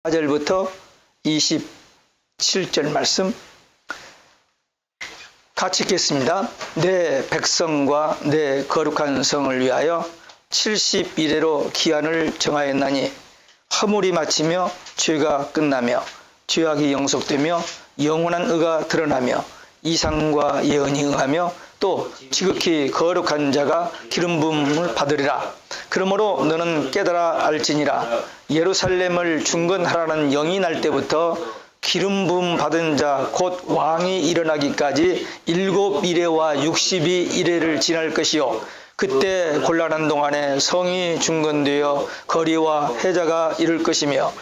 4절부터 27절 말씀 같이 읽겠습니다. 내 백성과 내 거룩한 성을 위하여 70일에로 기한을 정하였나니 허물이 마치며 죄가 끝나며 죄악이 영속되며 영원한 의가 드러나며 이상과 예언이 응하며 또 지극히 거룩한 자가 기름 부음을 받으리라. 그러므로 너는 깨달아 알지니라. 예루살렘을 중건하라는 영이 날 때부터 기름 부음 받은 자 곧 왕이 일어나기까지 7이레와 62이레를 지날 것이요 그때 곤란한 동안에 성이 중건되어 거리와 해자가 이를 것이며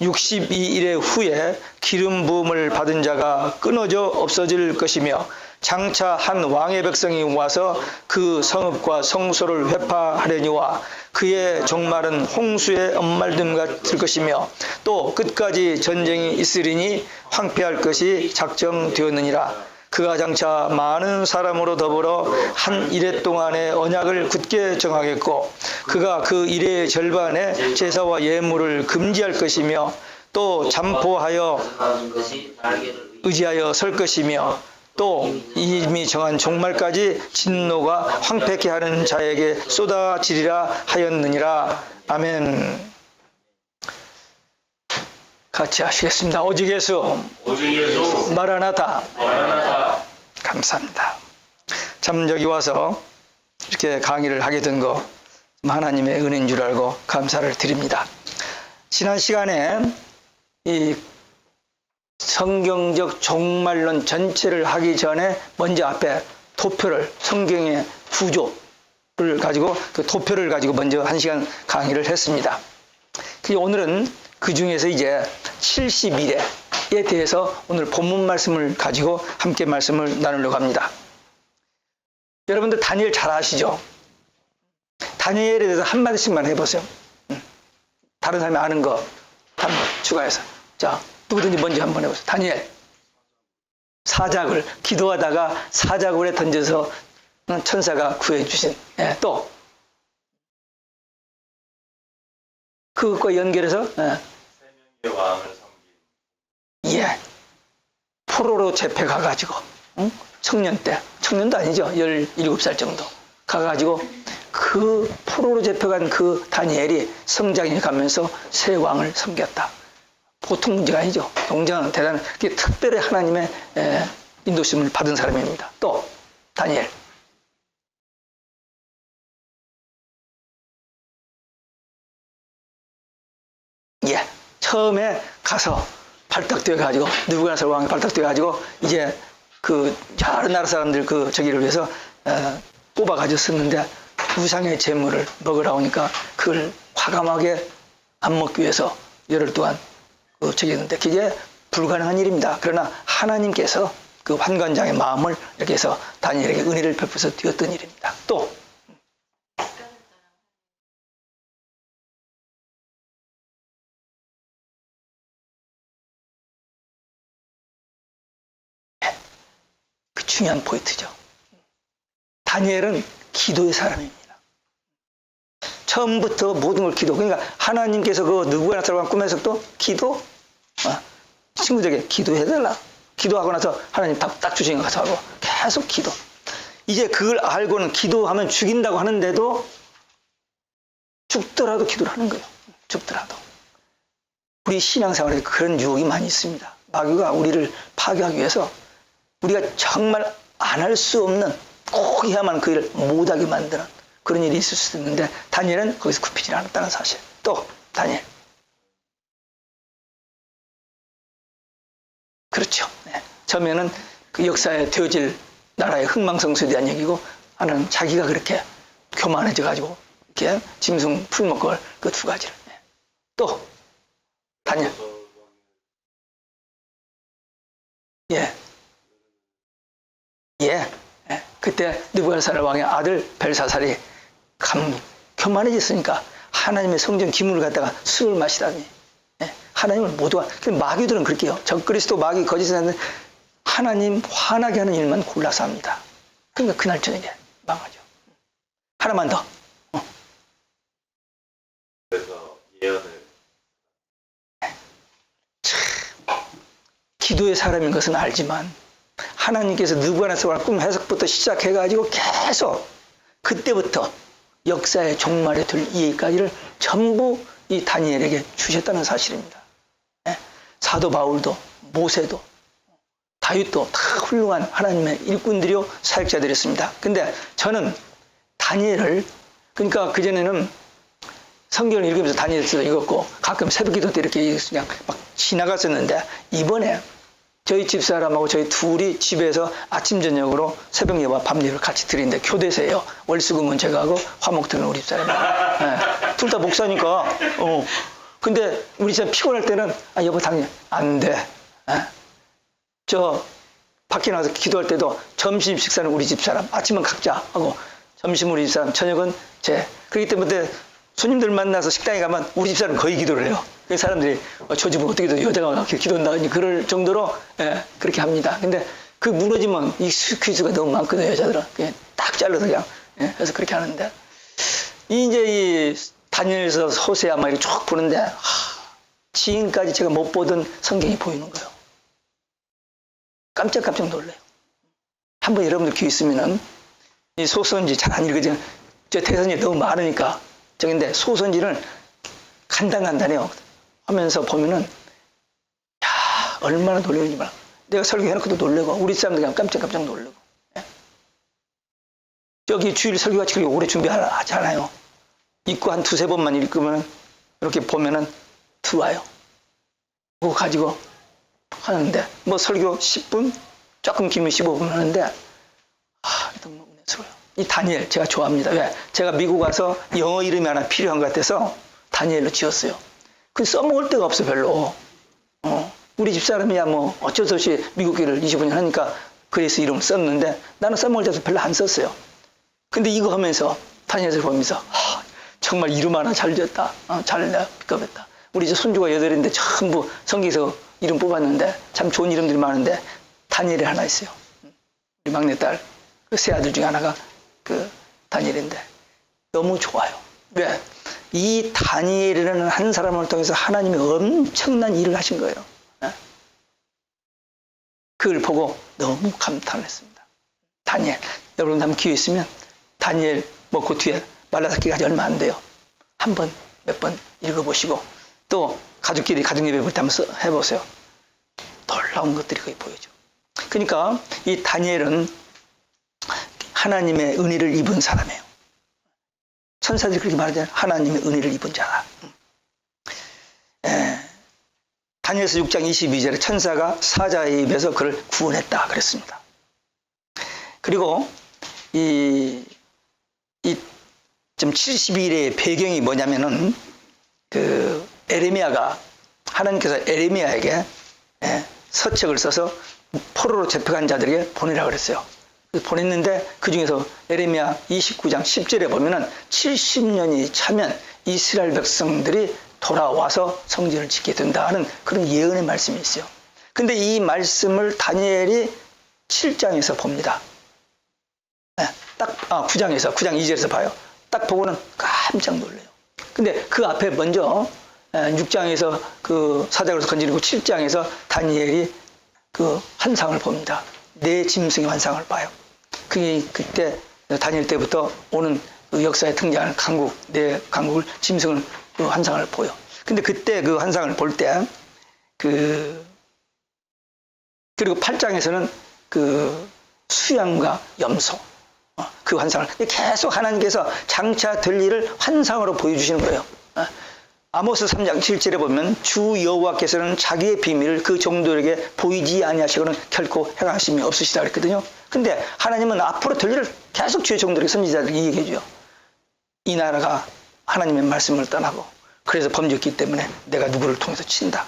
62일의 후에 기름 부음을 받은 자가 끊어져 없어질 것이며 장차 한 왕의 백성이 와서 그 성읍과 성소를 회파하려니와 그의 종말은 홍수의 엄말됨 같을 것이며 또 끝까지 전쟁이 있으리니 황폐할 것이 작정되었느니라. 그가 장차 많은 사람으로 더불어 한 이레 동안의 언약을 굳게 정하겠고 그가 그 이레의 절반에 제사와 예물을 금지할 것이며 또 잠포하여 의지하여 설 것이며 또 이미 정한 종말까지 진노가 황폐케 하는 자에게 쏟아지리라 하였느니라. 아멘. 같이 하시겠습니다. 오직 예수 마라나타. 감사합니다. 참 여기 와서 이렇게 강의를 하게 된 거 하나님의 은혜인 줄 알고 감사를 드립니다. 지난 시간에 이 성경적 종말론 전체를 하기 전에 먼저 앞에 도표를 성경의 구조를 가지고 그 도표를 가지고 먼저 1시간 강의를 했습니다. 오늘은 그 중에서 이제 70일에 대해서 오늘 본문 말씀을 가지고 함께 말씀을 나누려고 합니다. 여러분들 다니엘 잘 아시죠? 다니엘에 대해서 한마디씩만 해보세요. 다른 사람이 아는 거 한번 추가해서. 자, 누구든지 먼저 한번 해보세요. 다니엘. 사자굴. 기도하다가 사자굴에 던져서 천사가 구해주신. 예, 또. 그것과 연결해서. 예. 왕을 섬긴. 예. 포로로 잡혀가가지고. 응? 청년 때. 청년도 아니죠. 17살 정도. 가가지고 그 포로로 잡혀간 그 다니엘이 성장해 가면서 새 왕을 섬겼다. 보통 문제가 아니죠. 굉장히 대단한, 특별히 하나님의 인도심을 받은 사람입니다. 또, 다니엘. 예. 처음에 가서 발탁되어가지고, 느부갓네살 왕이 발탁되어가지고, 이제 그 여러 나라 사람들 그 저기를 위해서 뽑아가지고 썼는데, 우상의 제물을 먹으라 오니까 그걸 과감하게 안 먹기 위해서 열흘 동안 저기 했는데 그게 불가능한 일입니다. 그러나 하나님께서 그 환관장의 마음을 이렇게 해서 다니엘에게 은혜를 베풀어서 되었던 일입니다. 또 그 중요한 포인트죠. 다니엘은 기도의 사람입니다. 처음부터 모든 걸 기도. 그러니까 하나님께서 그 느부갓네살 왕 꿈에서 또 기도. 친구들에게 기도해달라. 기도하고 나서 하나님 답 딱 주신 것 같아 하고 계속 기도. 이제 그걸 알고는 기도하면 죽인다고 하는데도 죽더라도 기도를 하는 거예요. 죽더라도. 우리 신앙생활에 그런 유혹이 많이 있습니다. 마귀가 우리를 파괴하기 위해서 우리가 정말 안 할 수 없는 꼭 해야만 그 일을 못하게 만드는 그런 일이 있을 수도 있는데 다니엘은 거기서 굽히지 않았다는 사실. 또 다니엘. 그렇죠. 네. 처음에는 그 역사에 되어질 나라의 흥망성쇠에 대한 얘기고 하나는 자기가 그렇게 교만해져 가지고 이렇게 짐승 풀 먹을 그 두 가지를. 네. 또 다니엘. 예. 예. 예. 그때 느부갓네살 왕의 아들 벨사살이 교만해졌으니까 하나님의 성전 기물을 갖다가 술을 마시다니. 예. 하나님을 모두가. 마귀들은 그렇게 해요. 적그리스도 마귀 거짓을 하는 하나님 화나게 하는 일만 골라서 합니다. 그러니까 그날 저녁에 망하죠. 하나만 더. 그래서 예언을 기도의 사람인 것은 알지만 하나님께서 느부갓네살의 꿈 해석부터 시작해가지고 계속 그때부터 역사의 종말에 들 이해까지를 전부 이 다니엘에게 주셨다는 사실입니다. 예? 사도 바울도 모세도 다윗도 다 훌륭한 하나님의 일꾼들이요 사역자들이었습니다. 근데 저는 다니엘을 그러니까 그전에는 성경을 읽으면서 다니엘서 읽었고 가끔 새벽기도 때 이렇게 그냥 막 지나갔었는데 이번에 저희 집사람하고 저희 둘이 집에서 아침 저녁으로 새벽 예와 밤 예를 같이 드리는데 교대세요. 월수금은 제가 하고 화목들은 우리 집사람이. 예. 둘 다 목사니까. 근데 우리 집사 피곤할 때는 여보 당연히 안 돼. 예. 저 밖에 나가서 기도할 때도 점심 식사는 우리 집사람, 아침은 각자 하고 점심 우리 집사람, 저녁은 제. 그렇기 때문에 손님들 만나서 식당에 가면 우리 집사람 거의 기도를 해요. 그 사람들이 저 집은 어떻게 여자가 그렇게 기도한다 그럴 정도로 그렇게 합니다. 근데 그 무너지면 이 퀴즈가 너무 많거든요. 여자들은 그냥 딱 잘라서 그냥 그래서 그렇게 하는데 이제 이 다니엘서 호세아 막 이렇게 쭉 보는데 지금까지 제가 못 보던 성경이 보이는 거예요. 깜짝깜짝 놀래요. 한번 여러분들 귀 있으면은 이 소선지 잘 안 읽어지는 저 대선지 너무 많으니까 저긴데 소선지를 간단해요. 하면서 보면은 야 얼마나 놀라는지 몰라. 내가 설교해놓고도 놀래고 우리 사람들 그냥 깜짝깜짝 놀래고. 예? 저기 주일 설교 같이 그렇게 오래 준비하지 않아요. 읽고 한 두세 번만 읽으면 이렇게 보면은 들어와요. 그거 가지고 하는데 뭐 설교 10분 조금 길면 15분 하는데 너무 은혜스러워요. 이 다니엘 제가 좋아합니다. 왜? 제가 미국 와서 영어 이름이 하나 필요한 것 같아서 다니엘로 지었어요. 그 써먹을 데가 없어 별로. 우리 집사람이야 뭐 어쩔 수 없이 미국 길을 25년 하니까 그래서 이름을 썼는데 나는 써먹을 데서 별로 안 썼어요. 근데 이거 하면서 다니엘을 보면서 정말 이름 하나 잘 지었다. 잘 내가 비겁했다. 우리 이제 손주가 8인데 전부 성경에서 이름 뽑았는데 참 좋은 이름들이 많은데 다니엘이 하나 있어요. 우리 막내딸 그 세 아들 중에 하나가 그 다니엘인데 너무 좋아요. 왜? 이 다니엘이라는 한 사람을 통해서 하나님이 엄청난 일을 하신 거예요. 그걸 보고 너무 감탄했습니다. 다니엘, 여러분 한번 기회 있으면 다니엘 뭐 그 뒤에 말라삭기까지 얼마 안 돼요. 한 번, 몇 번 읽어보시고 또 가족끼리 가족예배 볼 때 한번 해보세요. 놀라운 것들이 거기 보여져. 그러니까 이 다니엘은 하나님의 은혜를 입은 사람이에요. 천사들이 그렇게 말하잖아요. 하나님의 은혜를 입은 자다. 다니엘서 6장 22절에 천사가 사자의 입에서 그를 구원했다 그랬습니다. 그리고 좀 70일의 배경이 뭐냐면은 그 에레미야가 하나님께서 에레미야에게 서책을 써서 포로로 잡혀간 자들에게 보내라 그랬어요. 보냈는데 그 중에서 에레미야 29장 10절에 보면은 70년이 차면 이스라엘 백성들이 돌아와서 성전을 짓게 된다는 그런 예언의 말씀이 있어요. 근데 이 말씀을 다니엘이 7장에서 봅니다. 딱 9장에서 9장 2절에서 봐요. 딱 보고는 깜짝 놀래요. 근데 그 앞에 먼저 6장에서 그 사자로서 건지리고 7장에서 다니엘이 그 환상을 봅니다. 내 짐승의 환상을 봐요. 그게 그때 다니엘 때부터 오는 그 역사에 등장하는 강국, 내 강국을 짐승을 그 환상을 보여. 근데 그때 그 환상을 볼 때 그리고 8장에서는 그 수양과 염소 그 환상을 계속 하나님께서 장차 될 일을 환상으로 보여주시는 거예요. 아모스 3장 7절에 보면 주 여호와께서는 자기의 비밀을 그 종들에게 보이지 아니하시고는 결코 행하심이 없으시다 그랬거든요. 근데 하나님은 앞으로 될 일을 계속 주의 종들에게 선지자들에게 얘기해 줘요. 이 나라가 하나님의 말씀을 떠나고 그래서 범죄했기 때문에 내가 누구를 통해서 친다.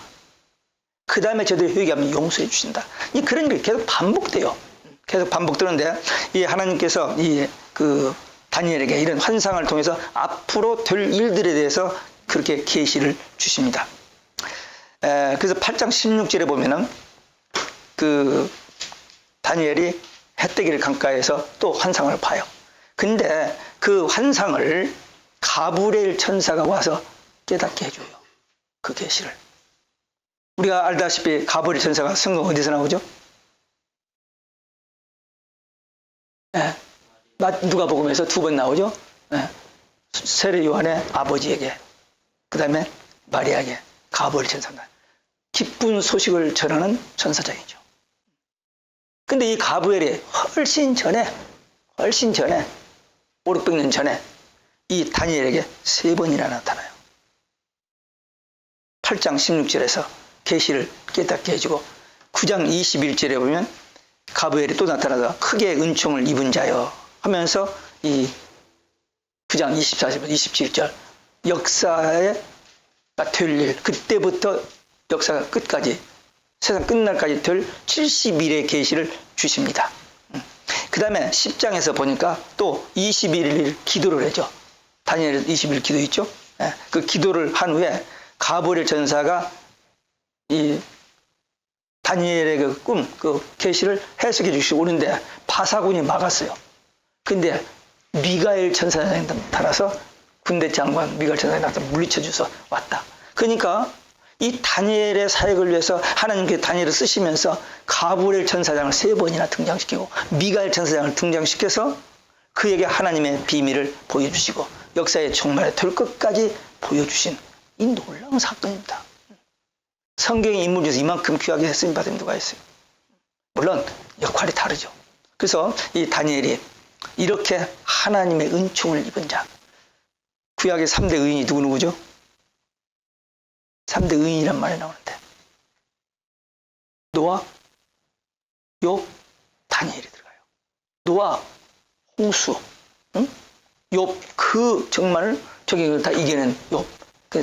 그 다음에 저들이 회개하면 용서해 주신다. 그런 일이 계속 반복돼요. 계속 반복되는데 이 하나님께서 그 다니엘에게 이런 환상을 통해서 앞으로 될 일들에 대해서 그렇게 계시를 주십니다. 그래서 8장 16절에 보면은 그 다니엘이 헷대기를 강가에서 또 환상을 봐요. 근데 그 환상을 가브리엘 천사가 와서 깨닫게 해줘요. 그 계시를. 우리가 알다시피 가브리엘 천사가 성경 어디서 나오죠? 네. 누가복음에서 2번 나오죠? 네. 세례 요한의 아버지에게, 그 다음에 마리아에게 가브리엘 천사가 기쁜 소식을 전하는 천사장이죠. 근데 이 가브리엘이 훨씬 전에 500년 전에 이 다니엘에게 3번이나 나타나요. 8장 16절에서 계시를 깨닫게 해주고 9장 21절에 보면 가브리엘이 또 나타나서 크게 은총을 입은 자여 하면서 이 9장 24절, 27절 역사에 될 일, 그때부터 역사가 끝까지 세상 끝날까지 될 70일의 계시를 주십니다. 그 다음에 10장에서 보니까 또 21일 기도를 해죠. 다니엘 20일 기도 있죠. 그 기도를 한 후에 가브리엘 전사가 이 다니엘의 그 꿈, 그 계시를 해석해 주시고 오는데 바사군이 막았어요. 근데 미가엘 천사장이 나타나서 군대 장관 미가엘 천사장이 나타나서 물리쳐 주서 왔다. 그러니까 이 다니엘의 사역을 위해서 하나님께 다니엘을 쓰시면서 가브리엘 천사장을 3번이나 등장시키고 미가엘 천사장을 등장시켜서 그에게 하나님의 비밀을 보여주시고 역사의 종말에 될 것까지 보여주신 이 놀라운 사건입니다. 성경의 인물 중에서 이만큼 귀하게 쓰임받은 누가 있어요? 물론 역할이 다르죠. 그래서 이 다니엘이 이렇게 하나님의 은총을 입은 자, 구약의 3대 의인이 누구죠? 3대 의인이란 말이 나오는데 노아, 욥, 다니엘이 들어가요. 노아, 홍수, 욥, 그 정말 저기 다 이겨낸 욥.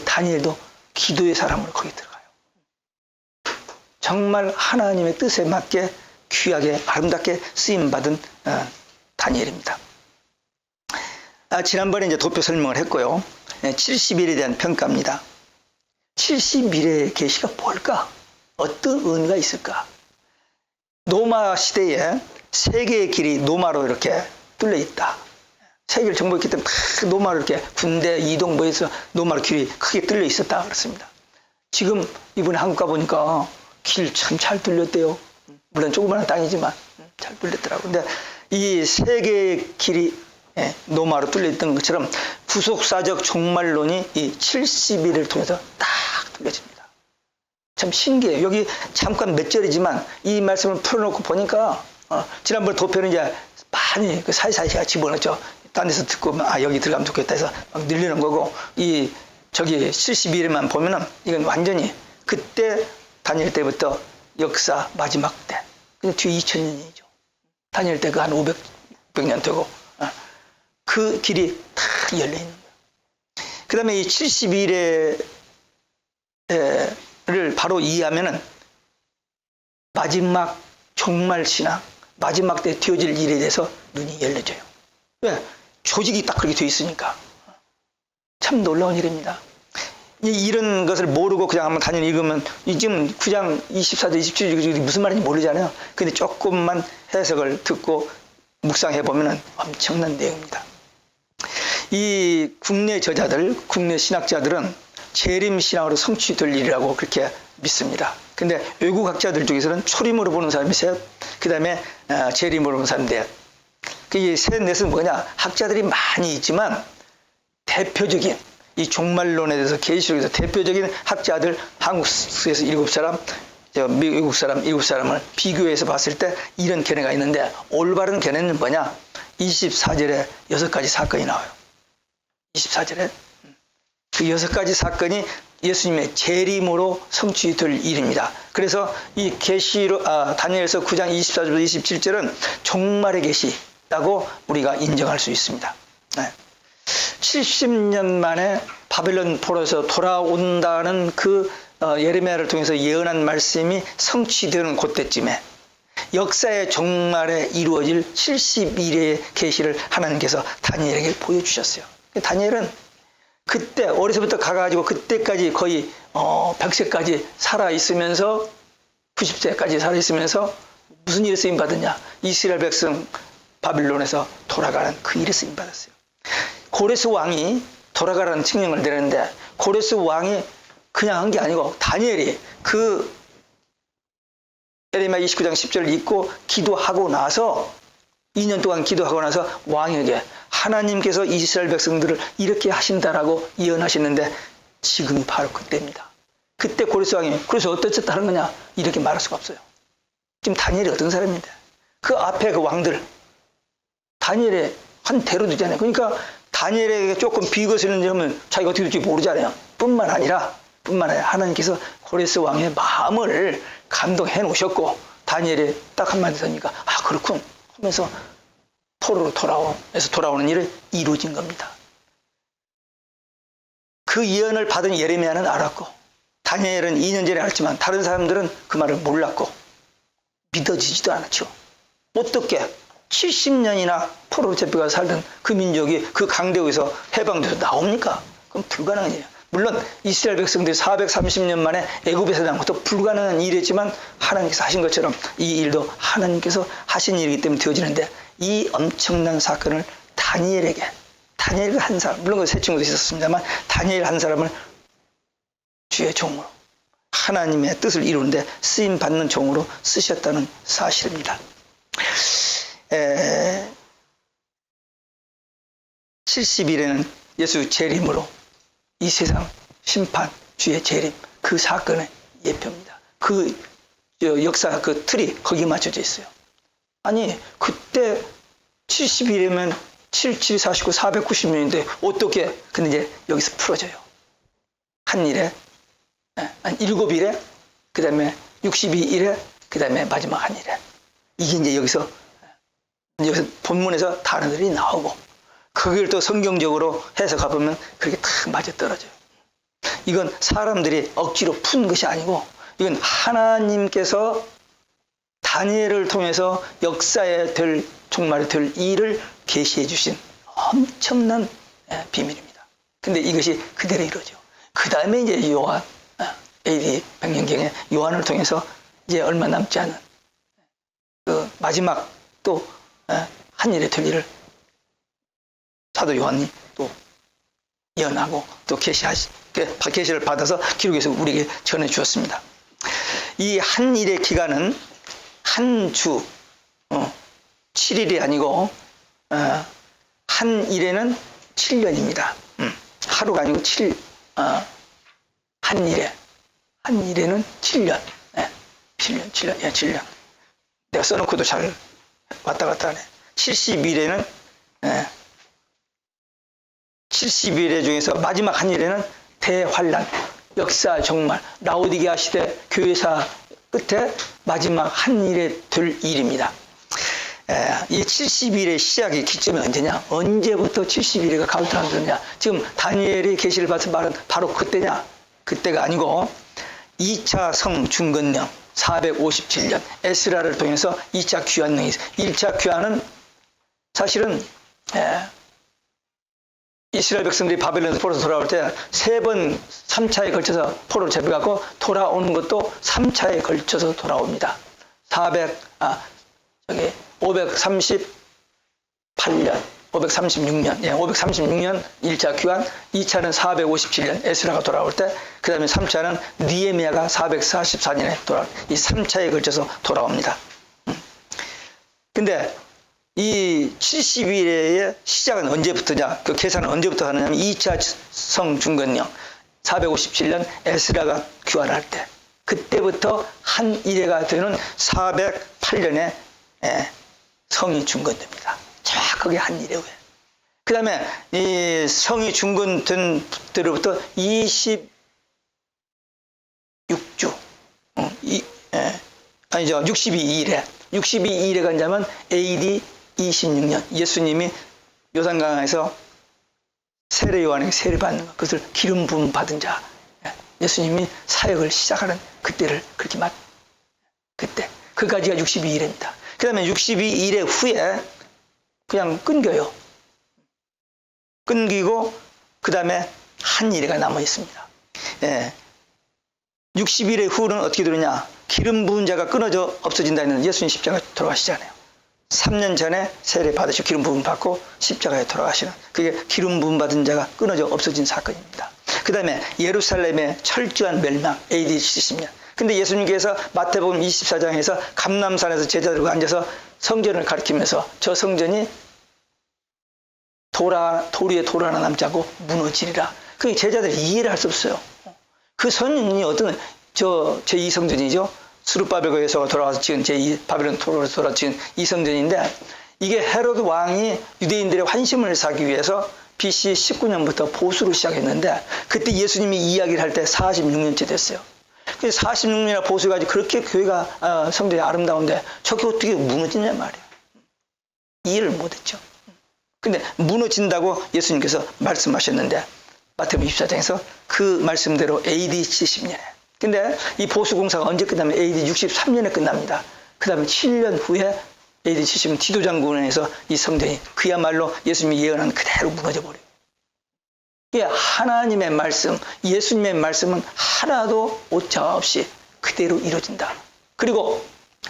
다니엘도 기도의 사람으로 거기 들어가요. 정말 하나님의 뜻에 맞게 귀하게 아름답게 쓰임받은 다니엘입니다. 지난번에 이제 도표 설명을 했고요. 70일에 대한 평가입니다. 70일의 계시가 뭘까? 어떤 의미가 있을까? 노마 시대에 세계의 길이 노마로 이렇게 뚫려 있다. 세계를 정복했기 때문에 다 노마로 이렇게 군대 이동부에서 노마로 길이 크게 뚫려 있었다 그렇습니다. 지금 이번에 한국 가보니까 길 참 잘 뚫렸대요. 물론 조그마한 땅이지만 잘 뚫렸더라고요. 근데 이 세계의 길이 노마로 뚫려 있던 것처럼 구속사적 종말론이 이 70일을 통해서 딱 뚫려집니다. 참 신기해요. 여기 잠깐 몇 절이지만 이 말씀을 풀어놓고 보니까 지난번 도표는 이제 많이 그 사이사이 제가 집어넣었죠. 딴 데서 듣고 여기 들어가면 좋겠다 해서 막 늘리는 거고 이 저기 72일만 보면은 이건 완전히 그때 다니엘 때부터 역사 마지막 때. 근데 뒤에 2000년이죠. 다니엘 때 그 한 500년 되고 그 길이 다 열려 있는 거예요. 그 다음에 이 72일을 바로 이해하면은 마지막 종말 신앙, 마지막 때 되어질 일에 대해서 눈이 열려져요. 왜? 조직이 딱 그렇게 돼 있으니까. 참 놀라운 일입니다. 이런 것을 모르고 그냥 한번 다니엘 읽으면 지금 9장 24절 27절 무슨 말인지 모르잖아요. 근데 조금만 해석을 듣고 묵상해 보면 엄청난 내용입니다. 이 국내 저자들, 국내 신학자들은 재림 신앙으로 성취될 일이라고 그렇게 믿습니다. 근데 외국 학자들 중에서는 초림으로 보는 사람이 셋, 그 다음에 재림으로 보는 사람이 넷. 이 셋, 넷은 뭐냐? 학자들이 많이 있지만 대표적인 이 종말론에 대해서 계시록에서 대표적인 학자들 한국에서 7사람, 미국 사람 7사람을 비교해서 봤을 때 이런 견해가 있는데 올바른 견해는 뭐냐? 24절에 6가지 사건이 나와요. 24절에 그 6가지 사건이 예수님의 재림으로 성취될 일입니다. 그래서 이 계시록 다니엘서 9장 24절부터 27절은 종말의 계시라고 우리가 인정할 수 있습니다. 70년 만에 바벨론 포로에서 돌아온다는 그 예레미야를 통해서 예언한 말씀이 성취되는 그때쯤에 역사의 종말에 이루어질 70일의 계시를 하나님께서 다니엘에게 보여주셨어요. 다니엘은 그때 어려서부터 가가지고 그때까지 거의 100세까지 살아있으면서 90세까지 살아있으면서 무슨 일에 쓰임받았냐? 이스라엘 백성 바빌론에서 돌아가는 그 일에 쓰임받았어요. 고레스 왕이 돌아가라는 칙령을 내렸는데 고레스 왕이 그냥 한 게 아니고 다니엘이 그 에레미야 29장 10절을 읽고 기도하고 나서 2년 동안 기도하고 나서 왕에게 하나님께서 이스라엘 백성들을 이렇게 하신다라고 예언하시는데 지금이 바로 그때입니다. 그때 고레스 왕이 그래서 어떻겠다는 거냐 이렇게 말할 수가 없어요. 지금 다니엘이 어떤 사람인데 그 앞에 그 왕들 다니엘의 한 대로 두잖아요. 그러니까 다니엘에게 조금 비거스는 점은 자기가 어떻게 될지 모르잖아요. 뿐만 아니라 하나님께서 고레스 왕의 마음을 감동해 놓으셨고 다니엘이 딱 한마디 하니까 아 그렇군 하면서 포로로 돌아오는 일을 이루어진 겁니다. 그 예언을 받은 예레미야는 알았고 다니엘은 2년 전에 알았지만 다른 사람들은 그 말을 몰랐고 믿어지지도 않았죠. 어떻게 70년이나 포로로 잡혀가 살던 그 민족이 그 강대국에서 해방돼서 나옵니까? 그건 불가능한 일이에요. 물론 이스라엘 백성들이 430년 만에 애굽에서 나온 것도 불가능한 일이었지만 하나님께서 하신 것처럼 이 일도 하나님께서 하신 일이기 때문에 되어지는데 이 엄청난 사건을 다니엘과 한 사람, 물론 그 세 친구도 있었습니다만 다니엘 한 사람을 주의 종으로 하나님의 뜻을 이루는데 쓰임받는 종으로 쓰셨다는 사실입니다. 70일에는 예수 재림으로 이 세상 심판 주의 재림 그 사건의 예표입니다. 그 역사 그 틀이 거기에 맞춰져 있어요. 아니 그때 70일이면 77, 49, 490년인데 어떻게 근데 이제 여기서 풀어져요. 한 일에 한 7일에 그 다음에 62일에 그 다음에 마지막 한 일에 이게 이제 여기서 본문에서 단어들이 나오고 그걸 또 성경적으로 해석해 보면 그렇게 딱 맞아떨어져요. 이건 사람들이 억지로 푼 것이 아니고 이건 하나님께서 다니엘을 통해서 역사에 정말 될 일을 계시해 주신 엄청난 비밀입니다. 근데 이것이 그대로 이루어져. 그 다음에 이제 요한 AD 100년경에 요한을 통해서 이제 얼마 남지 않은 그 마지막 또 한 일에 될 일을 사도 요한이 또 예언하고 또 계시를 받아서 기록해서 우리에게 전해 주었습니다. 이 한 일의 기간은 한 주 7일이 아니고 한 일에는 7년입니다. 하루가 아니고 한 일에는 7년. 7년. 내가 써놓고도 잘 왔다 갔다 하네. 70일에는 70일 중에서 마지막 한 일에는 대환란, 역사 정말 라오디게아 시대 교회사 끝에 마지막 한 일에 될 일입니다. 이 70일의 시작의 기점이 언제냐? 언제부터 70일에가 카운트다운 되느냐? 지금 다니엘이 계시를 받은 말은 바로 그때냐? 그때가 아니고 2차 성 중건령 457년 에스라를 통해서 2차 귀환령이 있어요. 1차 귀환은 사실은 이스라엘 백성들이 바벨론에서 포로로 돌아올 때 3번 3차에 걸쳐서 포로로 잡혀가고 돌아오는 것도 3차에 걸쳐서 돌아옵니다. 536년 1차 귀환, 2차는 457년 에스라가 돌아올 때, 그 다음에 3차는 느헤미야가 444년에 돌아올 이 3차에 걸쳐서 돌아옵니다. 근데 이 70일의 시작은 언제부터냐? 그 계산은 언제부터 하느냐면 2차 성 중건령 457년 에스라가 귀환할 때 그때부터 한 일회가 되는 408년에 성이 중건됩니다. 정확하게 한 일회 후에. 그 다음에 이 성이 중건된 때로부터 26주, 62일에가 이제면 AD 26년 예수님이 요단강에서 세례 요한에게 세례 받는 것, 그것을 기름 부음 받은 자, 예수님이 사역을 시작하는 그때를 그렇게 그때 그까지가 62일입니다. 그 다음에 62일의 후에 그냥 끊겨요. 끊기고 그 다음에 한 일회가 남아 있습니다. 60일의 후는 어떻게 되느냐? 기름 부은 자가 끊어져 없어진다 했는데 예수님 십자가에 돌아가시잖아요. 3년 전에 세례 받으시고 기름 부음 받고 십자가에 돌아가시는 그게 기름 부음 받은 자가 끊어져 없어진 사건입니다. 그 다음에 예루살렘의 철저한 멸망 AD 70년. 근데 예수님께서 마태복음 24장에서 감람산에서 제자들과 앉아서 성전을 가리키면서 저 성전이 돌 위에 돌 하나 남지 않고 무너지리라. 그 제자들이 이해를 할 수 없어요. 그 성전이 어떤 제2성전이죠. 스룹바벨에서 돌아와서 지은 바벨론 토로에서 돌아와서 지은 이 성전인데, 이게 헤로드 왕이 유대인들의 환심을 사기 위해서 BC 19년부터 보수를 시작했는데, 그때 예수님이 이야기를 할 때 46년째 됐어요. 그래서 46년이나 보수해가지고 그렇게 교회가 성전이 아름다운데 저게 어떻게 무너지냐 말이에요. 이해를 못했죠. 근데 무너진다고 예수님께서 말씀하셨는데, 마태복음 24장에서 그 말씀대로 AD 70년에. 근데 이 보수공사가 언제 끝나면 AD 63년에 끝납니다. 그 다음에 7년 후에 AD 70년 디도장군에서 이 성전이 그야말로 예수님이 예언한 그대로 무너져 버려요. 이게 하나님의 말씀, 예수님의 말씀은 하나도 오차 없이 그대로 이루어진다. 그리고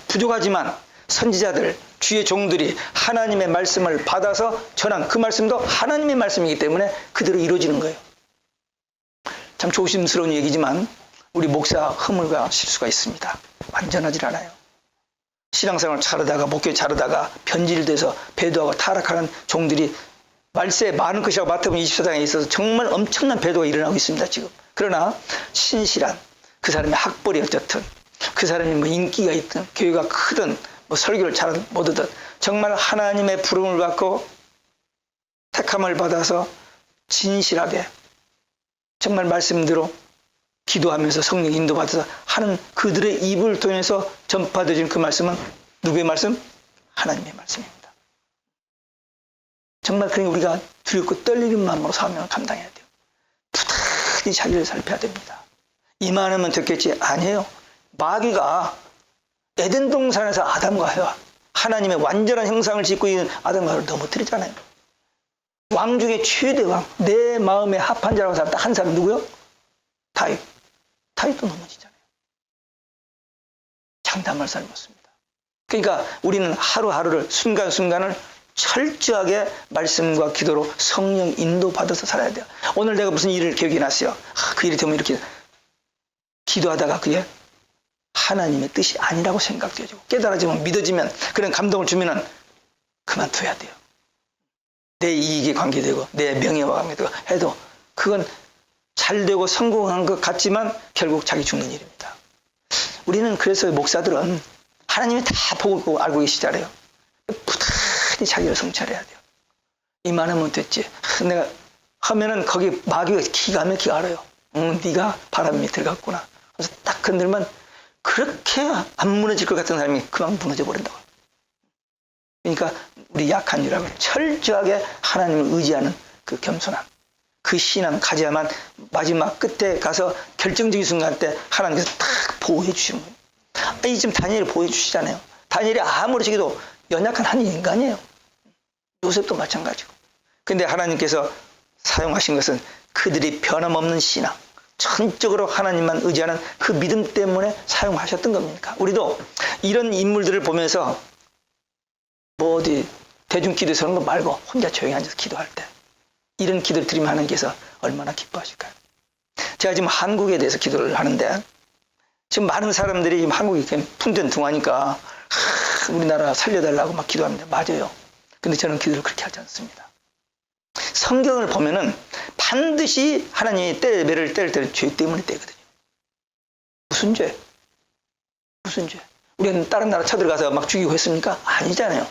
부족하지만 선지자들, 주의 종들이 하나님의 말씀을 받아서 전한 그 말씀도 하나님의 말씀이기 때문에 그대로 이루어지는 거예요. 참 조심스러운 얘기지만 우리 목사 허물과 실수가 있습니다. 완전하지 않아요. 신앙생활 잘하다가 목회 잘하다가 변질돼서 배도하고 타락하는 종들이 말세에 많은 것이라고 마태복음 24장에 있어서 정말 엄청난 배도가 일어나고 있습니다. 지금. 그러나 신실한 그 사람의 학벌이 어쨌든 그 사람이 뭐 인기가 있든 교회가 크든 뭐 설교를 잘 못하든 정말 하나님의 부름을 받고 택함을 받아서 진실하게 정말 말씀대로 기도하면서 성령 인도받아서 하는 그들의 입을 통해서 전파되어진 그 말씀은 누구의 말씀? 하나님의 말씀입니다. 정말 그러니 우리가 두렵고 떨리는 마음으로 사명을 감당해야 돼요. 부단히 자기를 살펴야 됩니다. 이만하면 됐겠지? 아니에요. 마귀가 에덴 동산에서 아담과 해와 하나님의 완전한 형상을 짓고 있는 아담과 해와를 넘어뜨리잖아요. 왕 중에 최대 왕, 내 마음에 합한 자라고 사람 딱 한 사람 누구요? 다윗. 다윗도 넘어지잖아요. 장담할 사람이 없습니다. 그러니까 우리는 하루하루를 순간순간을 철저하게 말씀과 기도로 성령 인도받아서 살아야 돼요. 오늘 내가 무슨 일을 기억이 났어요. 그 일이 되면 이렇게 기도하다가 그게 하나님의 뜻이 아니라고 생각되어지고 깨달아지면 믿어지면 그런 감동을 주면은 그만둬야 돼요. 내 이익에 관계되고 내 명예와 관계되고 해도 그건 잘되고 성공한 것 같지만 결국 자기 죽는 일입니다. 우리는 그래서 목사들은 하나님이 다 보고 알고 계시잖아요. 부단히 자기를 성찰해야 돼요. 이만하면 됐지. 내가 하면은 거기 마귀가 기가 막히게 알아요. 네가 바람 밑에 들어갔구나. 그래서 딱 흔들면 그렇게 안 무너질 것 같은 사람이 그만 무너져 버린다고. 그러니까 우리 약한 유라고 철저하게 하나님을 의지하는 그 겸손함, 그 신앙 가져야만 마지막 끝에 가서 결정적인 순간 때 하나님께서 딱 보호해 주시는 거예요. 이 지금 다니엘을 보호해 주시잖아요. 다니엘이 아무리 지기도 연약한 한 인간이에요. 요셉도 마찬가지고. 근데 하나님께서 사용하신 것은 그들이 변함없는 신앙, 전적으로 하나님만 의지하는 그 믿음 때문에 사용하셨던 겁니까? 우리도 이런 인물들을 보면서 뭐 어디 대중기도에 서는 거 말고 혼자 조용히 앉아서 기도할 때 이런 기도를 드리면 하나님께서 얼마나 기뻐하실까요? 제가 지금 한국에 대해서 기도를 하는데 지금 많은 사람들이 지금 한국이 풍전등화니까 우리나라 살려달라고 막 기도합니다. 맞아요. 근데 저는 기도를 그렇게 하지 않습니다. 성경을 보면은 반드시 하나님이 매를 뗄 때는 죄 때문에 떼거든요. 무슨 죄? 무슨 죄? 우리는 다른 나라 쳐들어가서 막 죽이고 했습니까? 아니잖아요.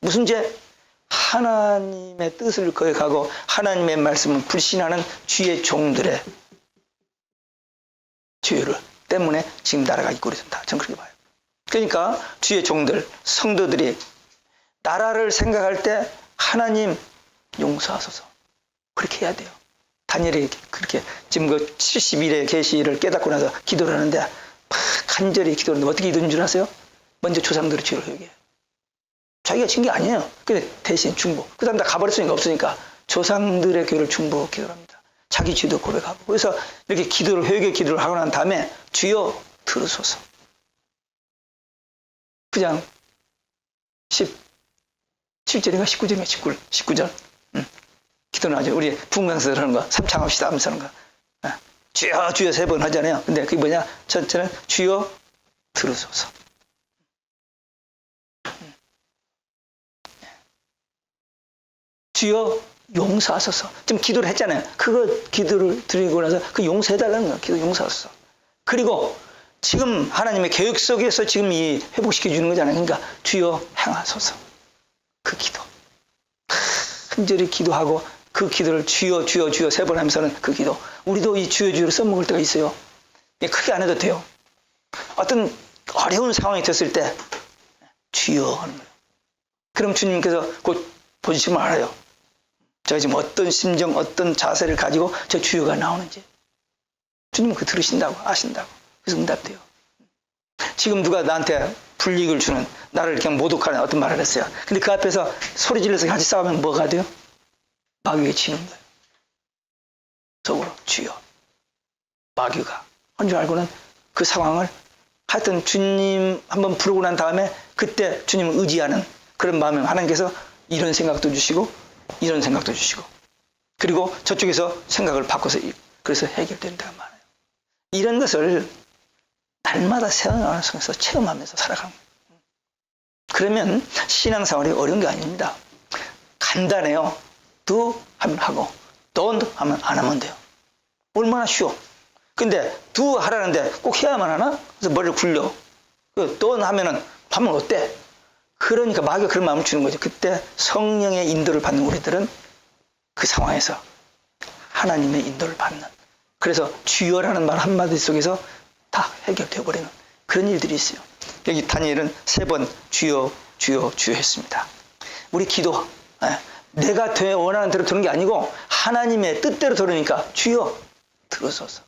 무슨 죄? 하나님의 뜻을 거역하고 하나님의 말씀을 불신하는 주의 종들의 죄를 때문에 지금 나라가 있고 그렇습니다. 저는 그렇게 봐요. 그러니까 주의 종들, 성도들이 나라를 생각할 때 하나님 용서하소서 그렇게 해야 돼요. 다니엘이 그렇게 지금 그 70일의 계시를 깨닫고 나서 기도를 하는데 막 간절히 기도를 하는데 어떻게 기도인 줄 아세요? 먼저 조상들의 죄를 회개해요. 자기가 진 게 아니에요. 근데 대신 중복. 그 다음 다 가버렸으니까 없으니까 조상들의 죄를 중복 기도를 합니다. 자기 죄도 고백하고. 그래서 이렇게 기도를 회개 기도를 하고 난 다음에 주여 들으소서. 그냥 17절인가 19절인가 19절 기도는 하죠. 우리 부흥강서 하는 거 삼창합시다 하면서 하는 거 주여 주여 3번 하잖아요. 근데 그게 뭐냐? 첫째는 주여 들으소서. 주여 용서하소서. 지금 기도를 했잖아요. 그거 기도를 드리고 나서 그 용서해달라는 거예요. 기도 용서하소서. 그리고 지금 하나님의 계획 속에서 지금 이 회복시켜 주는 거잖아요. 그러니까 주여 행하소서. 그 기도. 간절히 기도하고 그 기도를 주여 주여 주여 3번 하면서는 그 기도. 우리도 이 주여 주여를 써먹을 때가 있어요. 크게 안 해도 돼요. 어떤 어려운 상황이 됐을 때 주여 하는 거예요. 그럼 주님께서 곧 보시면 알아요. 제가 지금 어떤 심정, 어떤 자세를 가지고 저 주여가 나오는지. 주님은 그 들으신다고, 아신다고. 그래서 응답돼요. 지금 누가 나한테 불이익을 주는, 나를 그냥 모독하는 어떤 말을 했어요. 근데 그 앞에서 소리 질러서 같이 싸우면 뭐가 돼요? 마귀에 치는 거예요. 속으로 주여. 마귀가 한 줄 알고는 그 상황을 하여튼 주님 한번 부르고 난 다음에 그때 주님을 의지하는 그런 마음에 하나님께서 이런 생각도 주시고 이런 생각도 주시고 그리고 저쪽에서 생각을 바꿔서 그래서 해결되는 데가 많아요. 이런 것을 날마다 생활 속에서 체험하면서 살아가는 거예요. 그러면 신앙생활이 어려운 게 아닙니다. 간단해요. do 하면 하고 don't 하면 안 하면 돼요. 얼마나 쉬워. 근데 do 하라는데 꼭 해야만 하나? 그래서 머리를 굴려. don't 하면은 하면 어때? 그러니까 마귀가 그런 마음을 주는 거죠. 그때 성령의 인도를 받는 우리들은 그 상황에서 하나님의 인도를 받는. 그래서 주여라는 말 한마디 속에서 다 해결되어 버리는 그런 일들이 있어요. 여기 다니엘은 3번 주여 주여 주여 했습니다. 우리 기도 내가 원하는 대로 되는 게 아니고 하나님의 뜻대로 들으니까 주여 들으소서,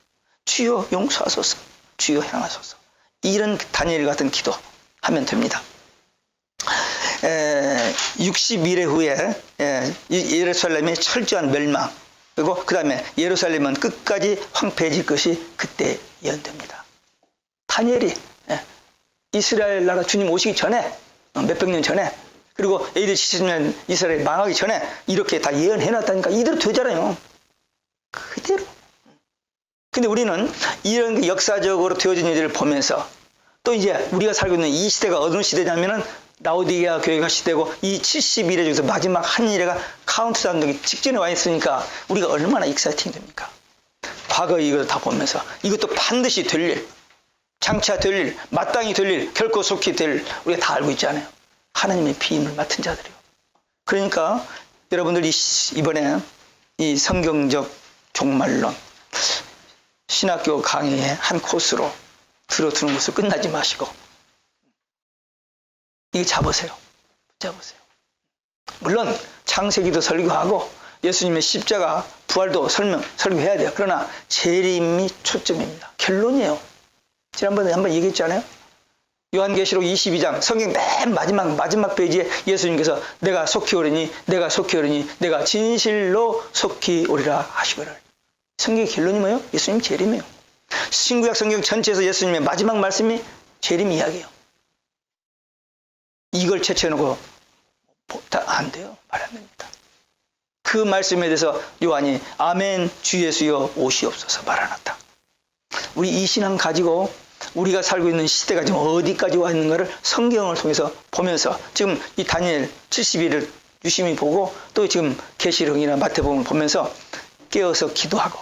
주여 용서하소서, 주여 행하소서. 이런 다니엘 같은 기도 하면 됩니다. 60일의 후에 예루살렘의 철저한 멸망, 그리고 그 다음에 예루살렘은 끝까지 황폐해질 것이 그때 예언됩니다. 다니엘이 이스라엘 나라 주님 오시기 전에 몇백 년 전에 그리고 AD 70년 이스라엘 망하기 전에 이렇게 다 예언해놨다니까 이대로 되잖아요. 그대로. 근데 우리는 이런 역사적으로 되어진 일들을 보면서 또 이제 우리가 살고 있는 이 시대가 어느 시대냐면은 라오디게아 교회가 시대고 이 70일에 중에서 마지막 한 일회가 카운트다운 되기 직전에 와 있으니까 우리가 얼마나 익사이팅 됩니까? 과거 이걸 다 보면서 이것도 반드시 될 일, 장차 될 일, 마땅히 될 일, 결코 속히 될 일 우리가 다 알고 있잖아요. 하나님의 비임을 맡은 자들이요. 그러니까 여러분들 이번에 이 성경적 종말론 신학교 강의의 한 코스로 들어두는 것을 끝나지 마시고 이게 잡으세요. 붙잡으세요. 물론 창세기도 설교하고 예수님의 십자가 부활도 설교해야 돼요. 그러나 재림이 초점입니다. 결론이에요. 지난번에 한번 얘기했잖아요. 요한계시록 22장 성경 맨 마지막 페이지에 예수님께서 내가 속히 오리니 내가 진실로 속히 오리라 하시거늘. 성경의 결론이 뭐예요? 예수님 재림이에요. 신구약 성경 전체에서 예수님의 마지막 말씀이 재림 이야기예요. 이걸 채쳐놓고 안 돼요. 말 안 됩니다. 그 말씀에 대해서 요한이 아멘 주 예수여 오시옵소서 말아놨다. 우리 이 신앙 가지고 우리가 살고 있는 시대가 지금 어디까지 와 있는가를 성경을 통해서 보면서 지금 이 다니엘 70일을 유심히 보고 또 지금 계시록이나 마태복음을 보면서 깨어서 기도하고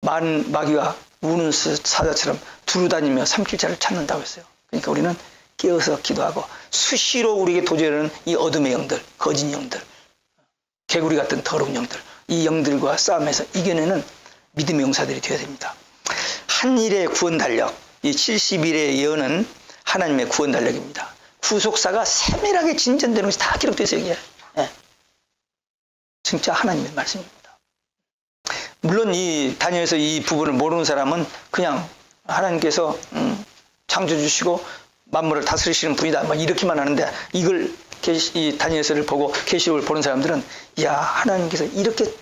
많은 마귀가 우는 사자처럼 두루다니며 삼킬자를 찾는다고 했어요. 그러니까 우리는 깨어서 기도하고 수시로 우리에게 도전하는 이 어둠의 영들, 거짓 영들, 개구리 같은 더러운 영들, 이 영들과 싸움에서 이겨내는 믿음의 용사들이 되어야 됩니다. 한 일의 구원 달력, 이 70일의 예언은 하나님의 구원 달력입니다. 구속사가 세밀하게 진전되는 것이 다 기록되어 있어요. 이게. 진짜 하나님의 말씀입니다. 물론 이 다니엘서 이 부분을 모르는 사람은 그냥 하나님께서 창조 주시고 만물을 다스리시는 분이다 막 이렇게만 하는데 이걸 이 다니엘서를 보고 계시록을 보는 사람들은 야 하나님께서 이렇게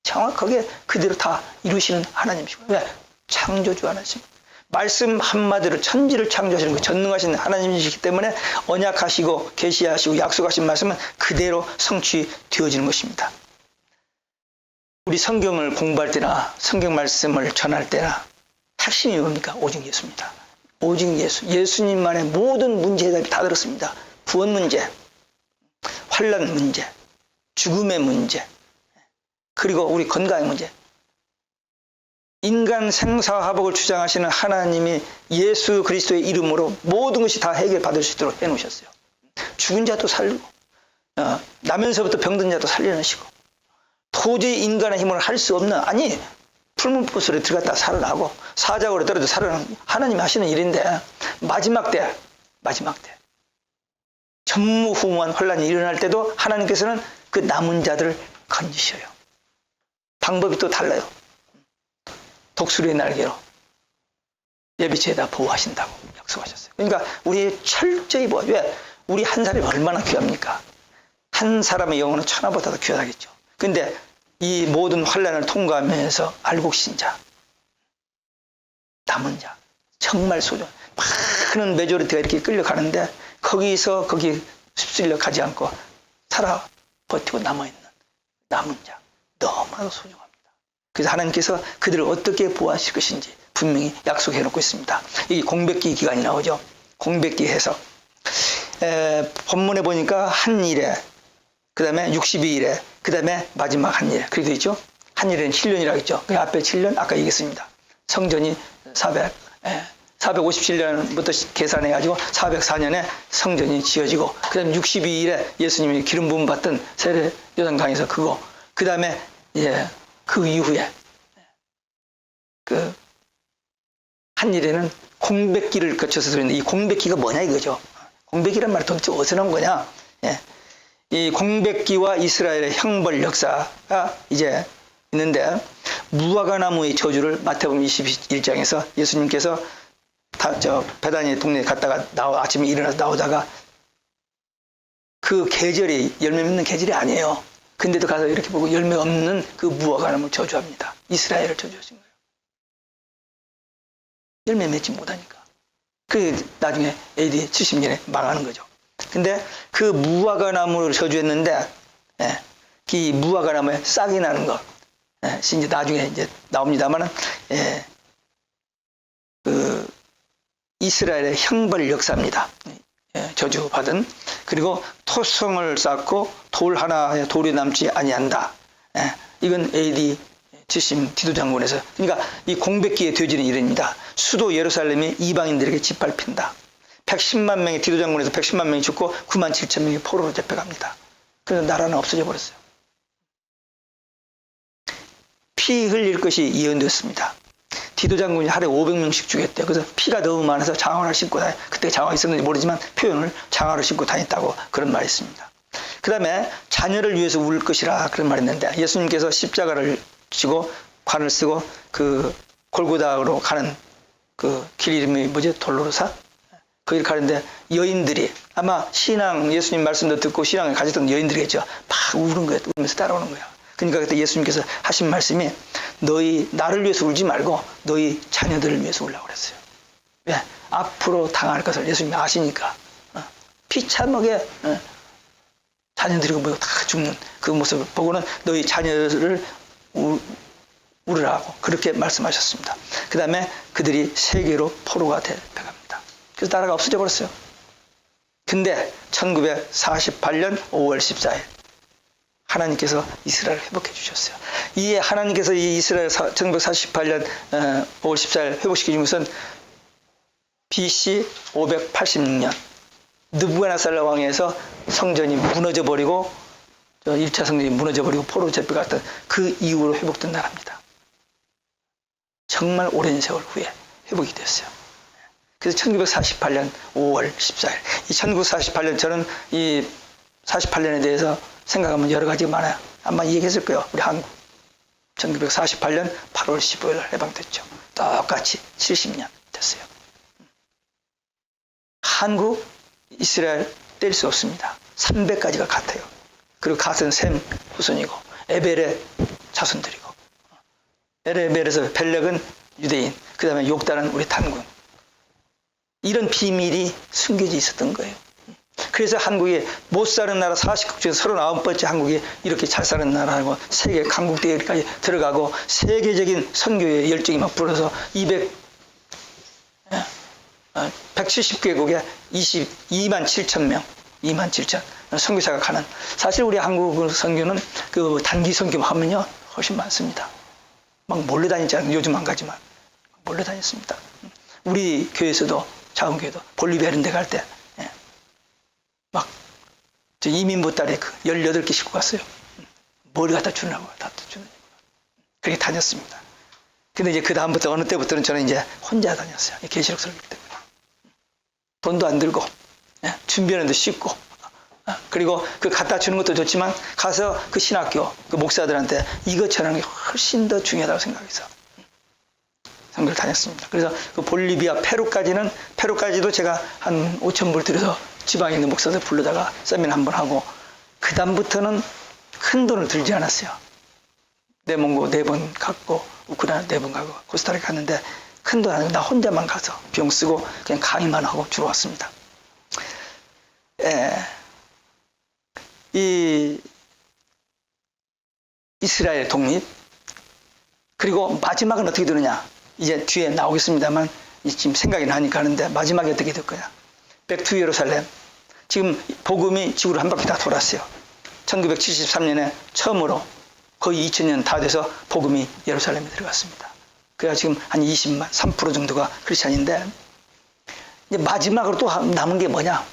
정확하게 그대로 다 이루시는 하나님이시고 왜? 창조주 하나님. 말씀 한마디로 천지를 창조하시는 그 전능하신 하나님이시기 때문에 언약하시고 계시하시고 약속하신 말씀은 그대로 성취되어지는 것입니다. 우리 성경을 공부할 때나 성경 말씀을 전할 때나 핵심이 뭡니까? 오직 예수입니다. 오직 예수. 예수님만의 모든 문제 해답이 다 들었습니다. 구원 문제, 환난 문제, 죽음의 문제, 그리고 우리 건강의 문제. 인간 생사화복을 주장하시는 하나님이 예수 그리스도의 이름으로 모든 것이 다 해결받을 수 있도록 해놓으셨어요. 죽은 자도 살리고 나면서부터 병든 자도 살려내시고 도저히 인간의 힘으로 할 수 없는, 아니 풀문포수로 들어갔다 살아나고 사자고로 떨어져 살아나는 하나님이 하시는 일인데, 마지막 때 전무후무한 혼란이 일어날 때도 하나님께서는 그 남은 자들을 건지셔요. 방법이 또 달라요. 독수리의 날개로 예비체에다 보호하신다고 약속하셨어요. 그러니까 우리 철저히 보호. 왜? 우리 한 사람이 얼마나 귀합니까? 한 사람의 영혼은 천하보다도 귀하겠죠. 근데 이 모든 환난을 통과하면서 알고 계신 자, 남은 자, 정말 소중한 많은 메조리티가 이렇게 끌려가는데 거기서 거기 휩쓸려 가지 않고 살아 버티고 남아있는 남은 자, 너무나도 소중합니다. 그래서 하나님께서 그들을 어떻게 보호하실 것인지 분명히 약속해 놓고 있습니다. 이 공백기 기간이 나오죠. 공백기 해석. 본문에 보니까 한 일에, 그 다음에 62일에, 그 다음에 마지막 한 일에, 그렇게 되어 있죠. 한 일에는 7년이라고 했죠. 그 앞에 7년, 아까 얘기했습니다. 성전이 457년부터 계산해가지고 404년에 성전이 지어지고, 그 다음에 62일에 예수님이 기름 부음 받던 세례 요단강에서 그거, 그 다음에 그 이후에 그 한 일에는 공백기를 거쳐서 들었는데, 이 공백기가 뭐냐 이거죠. 공백기란 말이 도대체 어디서 나온 거냐. 이 공백기와 이스라엘의 형벌 역사가 이제 있는데, 무화과나무의 저주를 마태복음 21장에서 예수님께서 베다니 동네에 갔다가 아침에 일어나서 나오다가 그 계절이 열매 맺는 계절이 아니에요. 근데도 가서 이렇게 보고 열매 없는 그 무화과나무를 저주합니다. 이스라엘을 저주하신 거예요. 열매 맺지 못하니까. 그 나중에 AD 70년에 망하는 거죠. 근데 그 무화과나무를 저주했는데, 이 무화과나무에 싹이 나는 것, 이제 나중에 이제 나옵니다만은, 그 이스라엘의 형벌 역사입니다. 저주받은. 그리고 토성을 쌓고 돌 하나에 돌이 남지 아니한다. 이건 AD 70 디도장군에서. 그러니까 이 공백기에 되어지는 일입니다. 수도 예루살렘이 이방인들에게 짓밟힌다. 110만 명의 디도장군에서 110만 명이 죽고 9만 7천 명이 포로로 잡혀갑니다. 그래서 나라는 없어져 버렸어요. 피 흘릴 것이 예언됐습니다. 디도장군이 하루에 500명씩 죽였대요. 그래서 피가 너무 많아서 장화를 신고 그때 장화가 있었는지 모르지만 표현을 장화를 신고 다녔다고 그런 말이 있습니다. 그 다음에 자녀를 위해서 울 것이라 그런 말이 있는데, 예수님께서 십자가를 지고 관을 쓰고 그 골고다로 가는 그 길 이름이 뭐지? 돌로로사? 거기를 가는데 여인들이, 아마 신앙 예수님 말씀도 듣고 신앙을 가졌던 여인들이겠죠. 막 우는 거예요. 울면서 따라오는 거예요. 그러니까 그때 예수님께서 하신 말씀이, 너희 나를 위해서 울지 말고 너희 자녀들을 위해서 울라고 그랬어요. 왜? 앞으로 당할 것을 예수님이 아시니까. 피차먹에 자녀들이 뭐 다 죽는 그 모습을 보고는 너희 자녀를 울으라고 그렇게 말씀하셨습니다. 그 다음에 그들이 세계로 포로가 되어갑니다. 그래서 나라가 없어져 버렸어요. 근데 1948년 5월 14일 하나님께서 이스라엘을 회복해 주셨어요. 이에 하나님께서 이 이스라엘 1948년 5월 14일 회복시켜 준 것은 BC 586년 느부갓네살 왕에서 성전이 무너져 버리고 1차 성전이 무너져 버리고 포로로 잡혀갔던 그 이후로 회복된 나라입니다. 정말 오랜 세월 후에 회복이 됐어요. 그래서 1948년 5월 14일 이 1948년, 저는 이 48년에 대해서 생각하면 여러 가지가 많아요. 아마 얘기했을 거예요. 우리 한국 1948년 8월 15일 해방됐죠. 똑같이 70년 됐어요. 한국, 이스라엘 뗄 수 없습니다. 300가지가 같아요. 그리고 갓은 셈 후손이고 에벨의 자손들이고, 에벨에서 벨렉은 유대인, 그 다음에 욕단은 우리 단군. 이런 비밀이 숨겨져 있었던 거예요. 그래서 한국이 못 사는 나라 40국 중에 39번째 한국이 이렇게 잘 사는 나라고 세계 강국대회까지 들어가고 세계적인 선교의 열정이 막 불어서 170개국에 22만 7천 명, 2만 7천 선교사가 가는. 사실 우리 한국 선교는 그 단기 선교 하면요 훨씬 많습니다. 막 몰려 다니잖아요. 요즘 안 가지만 몰려 다녔습니다. 우리 교회에서도 작은 교회도 볼리비아 이런 데 갈 때 막 이민 보따리에 18개 싣고 갔어요. 뭘 갖다 주려고 다 주는. 그렇게 다녔습니다. 근데 이제 그 다음부터 어느 때부터는 저는 이제 혼자 다녔어요. 계시록 설교 때문에. 돈도 안 들고 준비하는 데 쉽고 그리고 그 갖다 주는 것도 좋지만 가서 그 신학교 그 목사들한테 이거 전하는 게 훨씬 더 중요하다고 생각해서 선교를 다녔습니다. 그래서 그 볼리비아 페루까지도 제가 한 5,000불 들여서 지방에 있는 목사들 불러다가 세미나 한번 하고 그 다음부터는 큰 돈을 들지 않았어요. 네몽고 4번 갔고 우크라이나 4번 가고 코스타리카 갔는데 큰 돈 아니고 나 혼자만 가서 비용 쓰고 그냥 강의만 하고 주로 왔습니다. 이 이스라엘 독립 그리고 마지막은 어떻게 되느냐 이제 뒤에 나오겠습니다만 지금 생각이 나니까 하는데 마지막에 어떻게 될 거냐. 백투 예루살렘. 지금 복음이 지구를 한 바퀴 다 돌았어요. 1973년에 처음으로 거의 2000년 다 돼서 복음이 예루살렘에 들어갔습니다. 그래야 지금 한 20만 3% 정도가 크리스찬인데 이제 마지막으로 또 남은 게 뭐냐.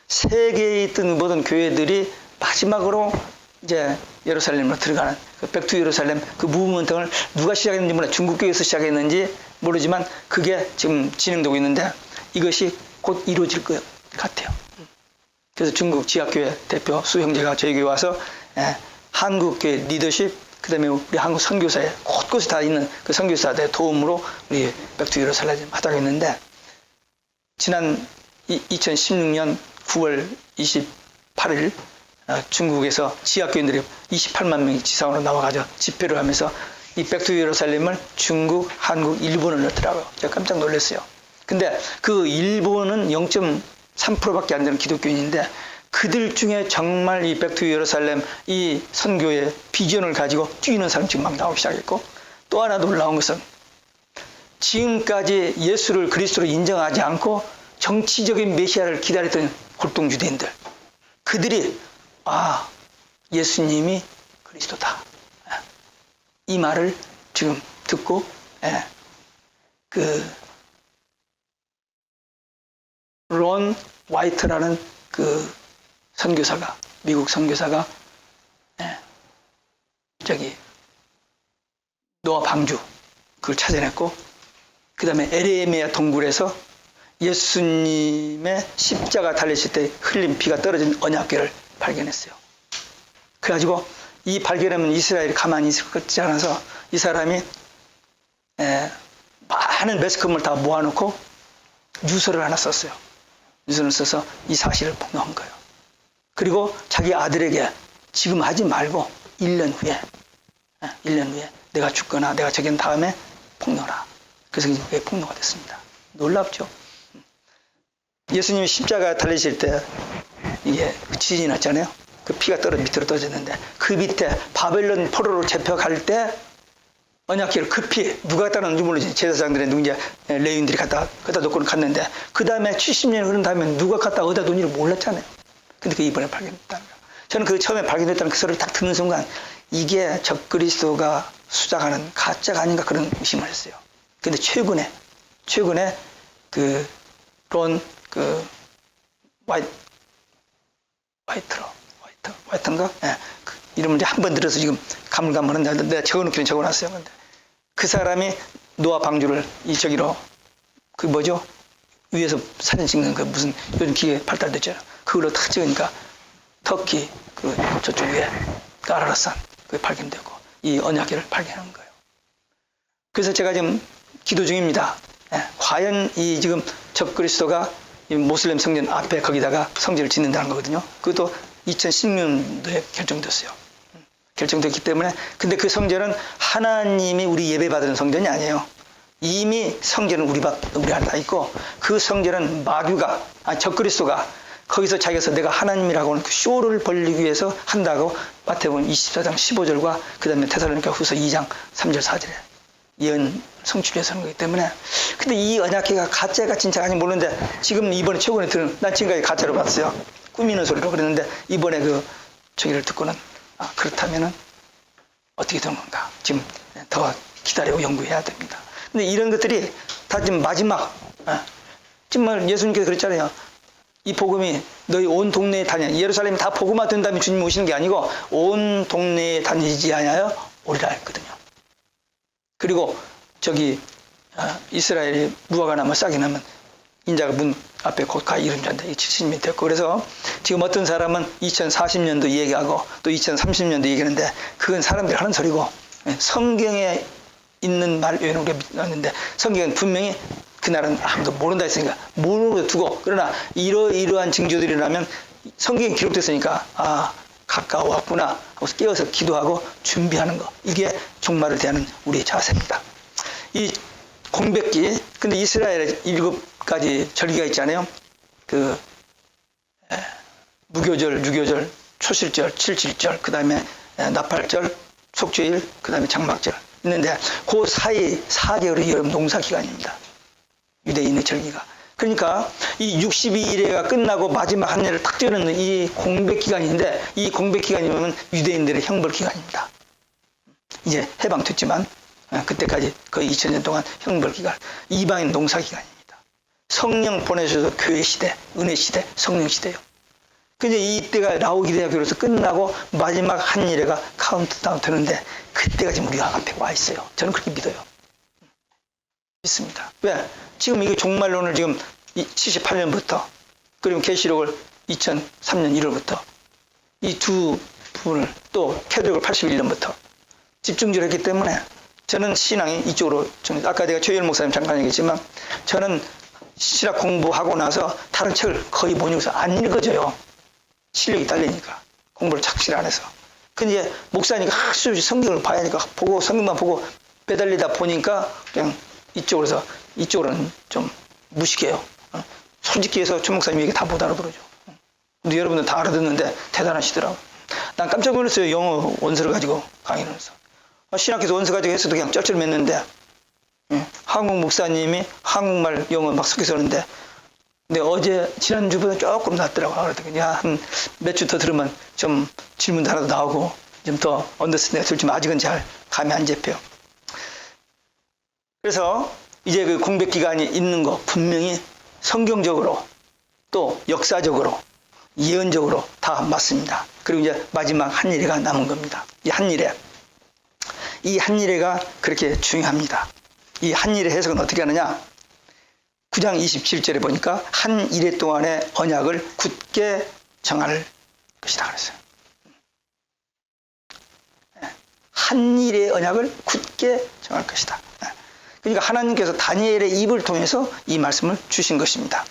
세계에 있던 모든 교회들이 마지막으로 이제 예루살렘으로 들어가는 그 백투 예루살렘 그 무브먼트를 누가 시작했는지 몰라. 중국 교회에서 시작했는지 모르지만 그게 지금 진행되고 있는데 이것이 곧 이루어질 것 같아요. 그래서 중국 지하교회 대표 수 형제가 저희 교회 와서 한국교회 리더십 그다음에 우리 한국 선교사에 곳곳에 다 있는 그 선교사들의 도움으로 우리 백투 예루살렘 하다가 있는데 지난 2016년 9월 28일 중국에서 지하교인들이 28만 명이 지상으로 나와가지고 집회를 하면서 이 백투 예루살렘을 중국, 한국, 일본을 넣더라고요. 제가 깜짝 놀랐어요. 근데 그 일본은 0.3%밖에 안 되는 기독교인인데 그들 중에 정말 이 백투 예루살렘 이 선교의 비전을 가지고 뛰는 사람 지금 막 나오기 시작했고 또 하나 놀라운 것은 지금까지 예수를 그리스도로 인정하지 않고 정치적인 메시아를 기다렸던 골동주대인들 그들이 예수님이 그리스도다 이 말을 지금 듣고 론 화이트라는 그 선교사가 미국 선교사가 노아 방주 그걸 찾아냈고 그 다음에 에레미야 동굴에서 예수님의 십자가 달리실 때 흘린 피가 떨어진 언약궤를 발견했어요. 그래가지고 이 발견하면 이스라엘이 가만히 있을 것 같지 않아서 이 사람이 많은 매스컴을 다 모아놓고 유서를 하나 썼어요. 유서를 써서 이 사실을 폭로한 거예요. 그리고 자기 아들에게 지금 하지 말고 1년 후에 내가 죽거나 내가 저기 다음에 폭로라. 그래서 이게 폭로가 됐습니다. 놀랍죠? 예수님이 십자가 달리실 때 이게 지진이 났잖아요. 그 피가 밑으로 떨어졌는데 그 밑에 바벨론 포로로 잡혀갈 때 언약궤를 급히 누가 갖다 놨는지 모르지. 제사장들의 누군지 레위인들이 갖다 놓고는 갔는데 그 다음에 70년이 흐른 다음에 누가 갖다 어디다 놓은지를 몰랐잖아요. 근데 그 이번에 발견됐다는 거예요. 저는 그 처음에 발견됐다는 그 소리를 딱 듣는 순간 이게 적그리스도가 수작하는 가짜가 아닌가 그런 의심을 했어요. 근데 최근에 화이트인가? 그 이름을 이제 한 번 들어서 지금 가물가물한데 내가 적어놓기는 적어놨어요. 근데 그 사람이 노아 방주를 저기로 위에서 사진 찍는 그 무슨 요즘 기계 발달됐잖아요. 그걸로 탁 찍으니까 터키 저쪽 위에 아라рат산 그게 발견되고 이 언약궤를 발견한 거예요. 그래서 제가 지금 기도 중입니다. 과연 이 지금 적그리스도가 이 모슬렘 성전 앞에 거기다가 성전을 짓는다는 거거든요. 그것도 2016년도에 결정됐어요. 결정됐기 때문에 근데 그 성전은 하나님이 우리 예배 받는 성전이 아니에요. 이미 성전은 우리 안에 다 있고 그 성전은 적그리스도가 거기서 자기가 내가 하나님이라고 하는 그 쇼를 벌리기 위해서 한다고 마태복음 24장 15절과 그 다음에 데살로니가 후서 2장 3절 4절에 예언 성취를 위해서 하는 거기 때문에. 근데 이 언약궤가 가짜가 진짜가 아닌지 모르는데 지금 이번에 최근에 들은, 난 지금까지 가짜로 봤어요. 꾸미는 소리로 그랬는데 이번에 그 저기를 듣고는 그렇다면은 어떻게 되는 건가. 지금 더 기다리고 연구해야 됩니다. 근데 이런 것들이 다 지금 마지막, 정말 예수님께서 그랬잖아요. 이 복음이 너희 온 동네에 다녀. 예루살렘이 다 복음화 된 다음에 주님 오시는 게 아니고 온 동네에 다니지 아니하여 오리라 했거든요. 그리고 저기 이스라엘이 무화과 나무 싹이 나면 인자가 문 앞에 곧 가 이름 잔다. 이 70년이 됐고. 그래서 지금 어떤 사람은 2040년도 얘기하고 또 2030년도 얘기하는데 그건 사람들이 하는 소리고, 성경에 있는 말 외에는 우리가 믿었는데 성경은 분명히 그날은 아무도 모른다 했으니까 모르고 두고, 그러나 이러한 징조들이라면 성경에 기록됐으니까 가까워왔구나 하고 깨어서 기도하고 준비하는 거, 이게 종말을 대하는 우리의 자세입니다. 이 공백기, 근데 이스라엘에 7가지 절기가 있잖아요. 그 무교절, 유교절, 초실절, 칠칠절, 그 다음에 나팔절, 속죄일, 그 다음에 장막절 있는데 그 사이 4개월이 여러분 농사기간입니다. 유대인의 절기가. 그러니까 이 62일회가 끝나고 마지막 한 해를 탁 떼는 이 공백기간인데, 이 공백기간이면 유대인들의 형벌기간입니다. 이제 해방됐지만 그때까지 거의 2000년 동안 형벌기간, 이방인 농사기간입니다. 성령 보내셔서 교회 시대, 은혜 시대, 성령 시대요. 근데 이때가 라오디게아교로서 끝나고 마지막 한 일회가 카운트다운 되는데 그때가 지금 우리가 앞에 와 있어요. 저는 그렇게 믿어요. 믿습니다. 왜? 지금 이게 종말론을 지금 78년부터 그리고 계시록을 2003년 1월부터 이 두 부분을 또 캐드록을 81년부터 집중적으로 했기 때문에 저는 신앙이 이쪽으로 좀, 아까 내가 최일 목사님 잠깐 얘기했지만 저는 신학 공부하고 나서 다른 책을 거의 못 읽어서 안 읽어져요. 실력이 딸리니까 공부를 착실히 안 해서. 근데 목사니까 할수 없이 성경을 봐야 하니까 보고 성경만 보고 매달리다 보니까 그냥 이쪽으로는 좀 무식해요. 솔직히 해서 최 목사님 얘기 다 못 알아들어죠. 근데 여러분들 다 알아듣는데 대단하시더라고. 난 깜짝 놀랐어요. 영어 원서를 가지고 강의를 해서. 신학교에서 원서 가지고 했어도 그냥 쩔쩔맸는데 한국 목사님이 한국말 영어 막 섞여서 하는데 근데 어제 지난주보다 조금 낫더라고. 그러더니 한 몇 주 더 들으면 좀 질문도 하나도 나오고 좀 더 언더스탠딩가 들지만 아직은 잘 감이 안 잡혀요. 그래서 이제 그 공백 기간이 있는 거 분명히 성경적으로 또 역사적으로 예언적으로 다 맞습니다. 그리고 이제 마지막 한일회가 남은 겁니다. 이 한일회가 그렇게 중요합니다. 이 한일회 해석은 어떻게 하느냐? 9장 27절에 보니까 한일회 동안의 언약을 굳게 정할 것이다 그랬어요. 한일의 언약을 굳게 정할 것이다. 그러니까 하나님께서 다니엘의 입을 통해서 이 말씀을 주신 것입니다.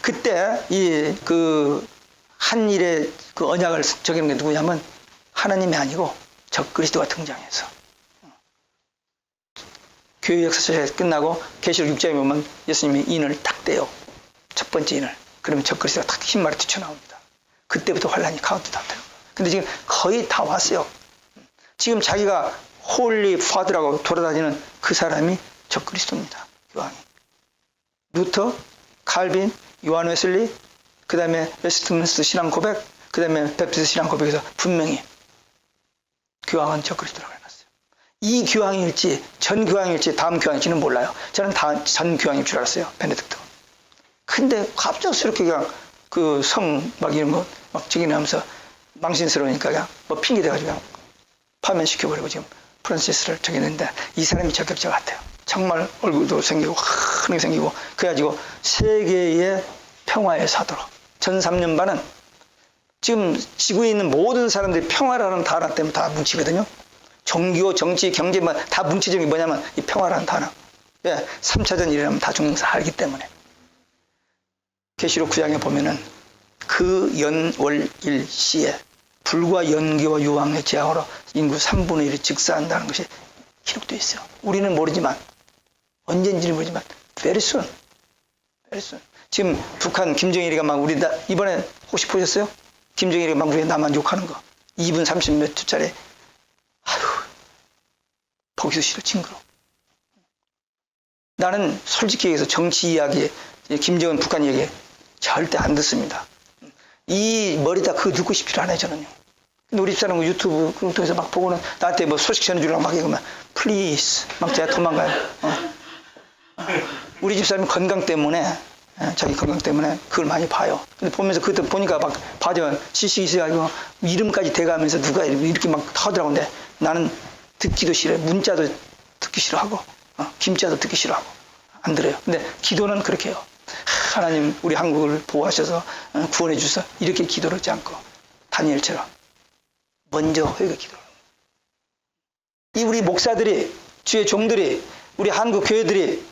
그때 그 한일의 그 언약을 적용한 게 누구냐면 하나님이 아니고 적그리스도가 등장해서 교회 역사책이 끝나고 계시록 6장에 보면 예수님이 인을 딱 떼요. 첫 번째 인을. 그러면 적그리스도가 탁 흰말이 튀쳐나옵니다. 그때부터 환란이 카운트다운 되는 거예요. 근데 지금 거의 다 왔어요. 지금 자기가 홀리 파드라고 돌아다니는 그 사람이 적그리스도입니다. 교황이. 루터, 칼빈, 요한 웨슬리, 그 다음에 웨스트민스터 신앙 고백, 그 다음에 베프티스 신앙 고백에서 분명히 교황은 적그리스도라고 해놨어요. 이 교황일지 전 교황일지 다음 교황일지는 몰라요. 저는 다 전 교황일 줄 알았어요. 베네딕토. 근데 갑작스럽게 그냥 그 성 막 이런 거 막 적용하면서 망신스러우니까 그냥 뭐 핑계 대가지고 그냥 파면시켜버리고 지금 프란시스를 적용했는데 이 사람이 적격자 같아요. 정말 얼굴도 생기고 환하게 생기고 그래가지고 세계의 평화의 사도로 전 3년 반은 지금 지구에 있는 모든 사람들이 평화라는 단어 때문에 다 뭉치거든요. 종교, 정치, 경제만 다 뭉치적인 게 뭐냐면 이 평화라는 단어. 왜? 3차전 일이라면 다 종사 알기 때문에. 계시록 9장에 보면은 그 연월일시에 불과 연기와 유황의 재앙으로 인구 3분의 1이 즉사한다는 것이 기록되어 있어요. 우리는 모르지만 언제인지는 모르지만 very soon. 지금 북한 김정일이가 막 이번에 혹시 보셨어요? 김정일이가 막 우리 남한 욕하는 거. 2분 30 몇 초짜리. 아휴, 보기도 싫어, 징그러. 나는 솔직히 얘기해서 정치 이야기, 김정은 북한 얘기 절대 안 듣습니다. 이 머리다 그거 듣고 싶지 않아요, 저는요. 근데 우리 집사람은 유튜브 그런 거 통해서 막 보고는 나한테 뭐 소식 전해주려고 막 이러면 플리즈 막 제가 도망가요. 우리 집사람이 건강 때문에 자기 건강 때문에 그걸 많이 봐요. 근데 보면서 그때 보니까 막 봐줘 지식이 있어가지고 이름까지 대가면서 누가 이렇게 막 하더라고. 근데 나는 듣기도 싫어요. 문자도 듣기 싫어하고 김자도 듣기 싫어하고 안 들어요. 근데 기도는 그렇게 해요. 하나님 우리 한국을 보호하셔서 구원해 주셔서 이렇게 기도를 하지 않고 다니엘처럼 먼저 회개 기도를. 이 우리 목사들이 주의 종들이 우리 한국 교회들이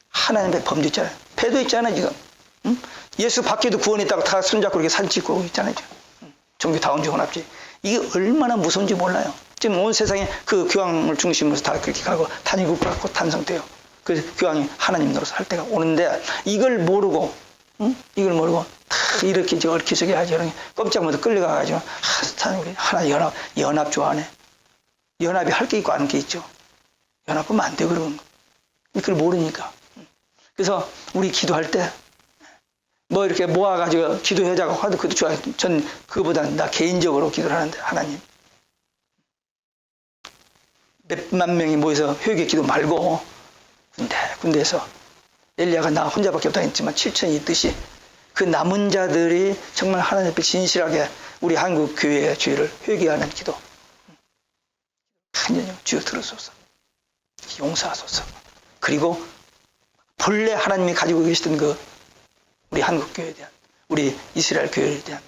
하나님의 범죄잖아요. 배도 있잖아요 지금. 응? 예수 밖에도 구원이 있다고 다 손잡고 이렇게 사진 찍고 있잖아요 지금. 종교 다원주 혼합주의. 이게 얼마나 무서운지 몰라요. 지금 온 세상에 그 교황을 중심으로 다 그렇게 가고 다니고 그렇고 탄성돼요. 그래서 교황이 하나님 노릇을 할 때가 오는데 이걸 모르고 이걸 모르고 다 이렇게 얽히저기 하죠. 깜짝 놀라서 끌려가가지고 우리 하나 연합 좋아하네. 연합이 할 게 있고 안 할 게 있죠. 연합하면 안 돼 그러는 거. 그걸 모르니까. 그래서 우리 기도할 때 뭐 이렇게 모아가지고 기도하자고 하도 그것도 좋아요. 전 그거보다는 나 개인적으로 기도를 하는데 하나님 몇만 명이 모여서 회개 기도 말고 군대에서 엘리야가 나 혼자밖에 없다 했지만 7천이 있듯이 그 남은 자들이 정말 하나님 앞에 진실하게 우리 한국 교회의 죄를 회개하는 기도. 하나님 주여 들으소서. 용서하소서. 그리고 본래 하나님이 가지고 계시던 그 우리 한국 교회에 대한 우리 이스라엘 교회에 대한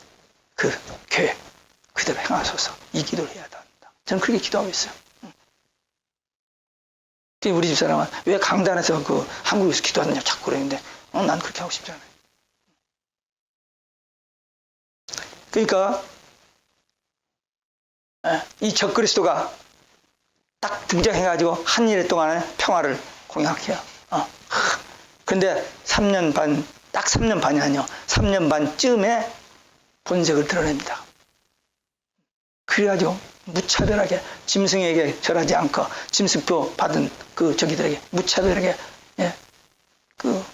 그 계획 그대로 행하소서. 이 기도를 해야 한다. 저는 그렇게 기도하고 있어요. 우리 집사람은 왜 강단에서 그 한국에서 기도하느냐 자꾸 그러는데 난 그렇게 하고 싶지 않아요. 그러니까 이 적그리스도가 딱 등장해가지고 한 일 동안에 평화를 공약해요. 그런데 3년 반, 딱 3년 반이 아니요. 3년 반쯤에 본색을 드러냅니다. 그래가지고 무차별하게 짐승에게 절하지 않고 짐승표 받은 그 저기들에게 무차별하게 그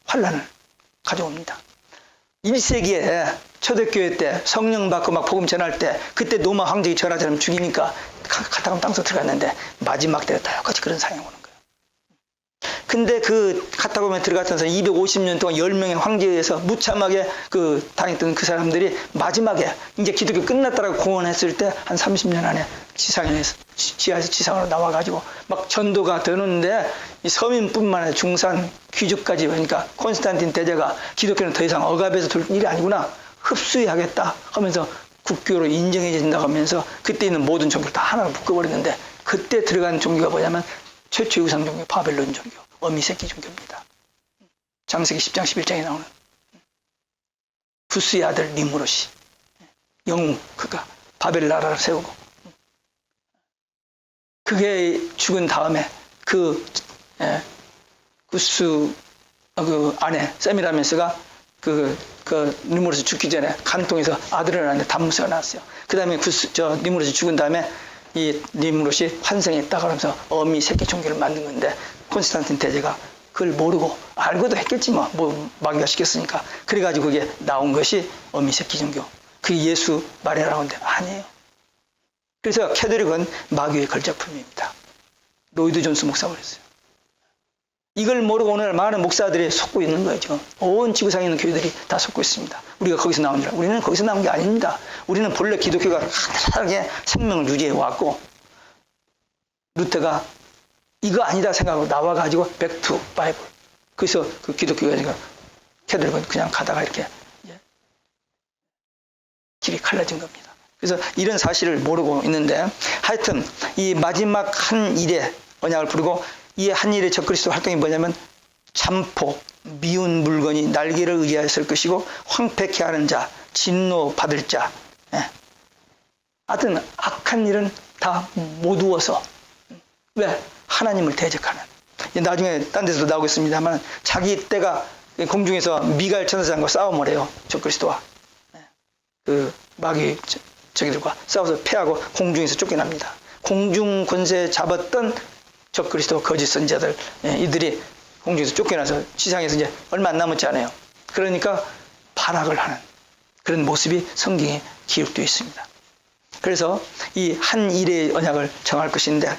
환란을 가져옵니다. 1세기에 초대교회 때 성령 받고 막 복음 전할 때 그때 로마 황제가 전하자면 죽이니까 카타콤 땅속 들어갔는데 마지막 때가 다 똑같이 그런 상황이 오는 거예요. 근데 그 카타콤에 들어갔던 사람 250년 동안 10명의 황제에 의해서 무참하게 그 당했던 그 사람들이 마지막에 이제 기독교 끝났다라고 공언했을 때 한 30년 안에 지하에서 지상으로 나와가지고 막 전도가 되는데 이 서민뿐만 아니라 중산 귀족까지 그러니까 콘스탄틴 대제가 기독교는 더 이상 억압해서 둘 일이 아니구나 흡수하겠다 하면서 국교로 인정해진다고 하면서 그때 있는 모든 종교를 다 하나로 묶어버렸는데 그때 들어간 종교가 뭐냐면 최초의 우상 종교 바벨론 종교 어미 새끼 종교입니다. 창세기 10장 11장에 나오는 구스의 아들 니므롯이 영웅 그가 바벨 나라를 세우고 그게 죽은 다음에 그 구스 그 아내 세미라메스가 그 니므롯이 죽기 전에 간통해서 아들을 낳았는데 단무새가 나왔어요. 그 다음에 니므롯이 죽은 다음에 이 니므롯이 환생했다 그러면서 어미 새끼 종교를 만든 건데 콘스탄틴 대제가 그걸 모르고 알고도 했겠지 뭐 마귀가 시켰으니까 그래가지고 그게 나온 것이 어미 새끼 종교. 그게 예수 말이라고 하는데 아니에요. 그래서 캐톨릭은 마귀의 걸작품입니다. 로이드 존스 목사가 그랬어요. 이걸 모르고 오늘 많은 목사들이 속고 있는 거죠. 온 지구상에 있는 교회들이 다 속고 있습니다. 우리가 거기서 나온 줄 알고. 우리는 거기서 나온 게 아닙니다. 우리는 본래 기독교가 간단하게 생명을 유지해 왔고 루터가 이거 아니다 생각하고 나와가지고 백투 바이블. 그래서 그 기독교가 캐톨릭은 그냥 가다가 이렇게 길이 갈라진 겁니다. 그래서 이런 사실을 모르고 있는데 하여튼 이 마지막 한 일의 언약을 부르고 이 한 일의 적그리스도 활동이 뭐냐면 잠포, 미운 물건이 날개를 의지하였을 것이고 황폐케 하는 자, 진노 받을 자. 하여튼 악한 일은 다 모두어서 왜? 하나님을 대적하는. 나중에 딴 데서도 나오겠습니다만 자기 때가 공중에서 미갈 천사장과 싸움을 해요. 적그리스도와 그 마귀 저기들과 싸워서 패하고 공중에서 쫓겨납니다. 공중 권세 잡았던 적그리스도 거짓 선지자들 이들이 공중에서 쫓겨나서 지상에서 이제 얼마 안 남았지 않아요. 그러니까 발악을 하는 그런 모습이 성경에 기록되어 있습니다. 그래서 이 한 일의 언약을 정할 것인데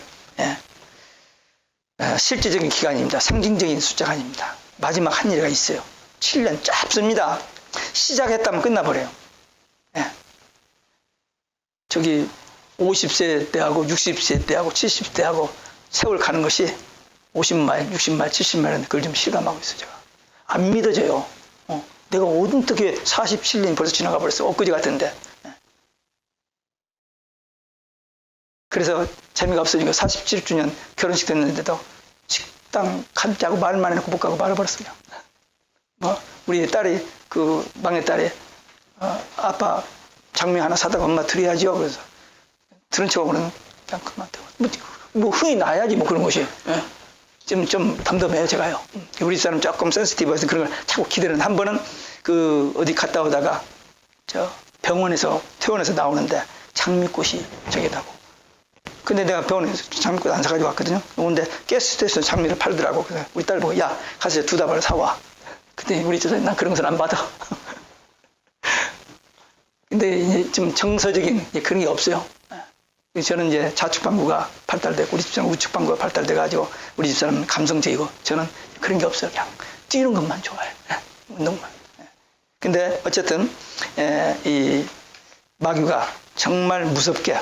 실제적인 기간입니다. 상징적인 숫자가 아닙니다. 마지막 한 일가 있어요. 7년 짧습니다. 시작했다면 끝나버려요. 저기 50세 때하고 60세 때하고 70세 때하고 세월 가는 것이 50마일, 60마일, 70마일은 그걸 좀 실감하고 있어요. 제가. 안 믿어져요. 내가 어떻게 47년이 벌써 지나가 버렸어. 엊그제 같은데. 그래서 재미가 없어지고 47주년 결혼식 됐는데도 식당 간짜고 말만 해놓고 못 가고 말아버렸어요. 우리 딸이 그 막내딸이 아빠 장미 하나 사다가 엄마 드려야죠. 그래서 들은 척하고 그러면 그냥 그만 뭐 흥이 나야지 뭐 그런 것이. 좀 덤덤해요 제가요. 우리 사람 조금 센시티브해서 그런 걸 자꾸 기대는 한 번은 그 어디 갔다 오다가 저 병원에서 퇴원해서 나오는데 장미꽃이 저기다고. 근데 내가 병원에서 장미꽃 안 사가지고 왔거든요. 근데 가스스테이션 장미를 팔더라고. 그래서 우리 딸 보고 야 가서 2다발 사와. 그때 우리 집에서 난 그런 것을 안 받아. 근데 이제 좀 정서적인 그런 게 없어요. 저는 이제 자축방구가 발달되고 우리 집사람 우측방구가 발달돼가지고 우리 집사람은 감성적이고 저는 그런 게 없어요. 그냥 뛰는 것만 좋아해요. 운동만. 근데 어쨌든 이 마귀가 정말 무섭게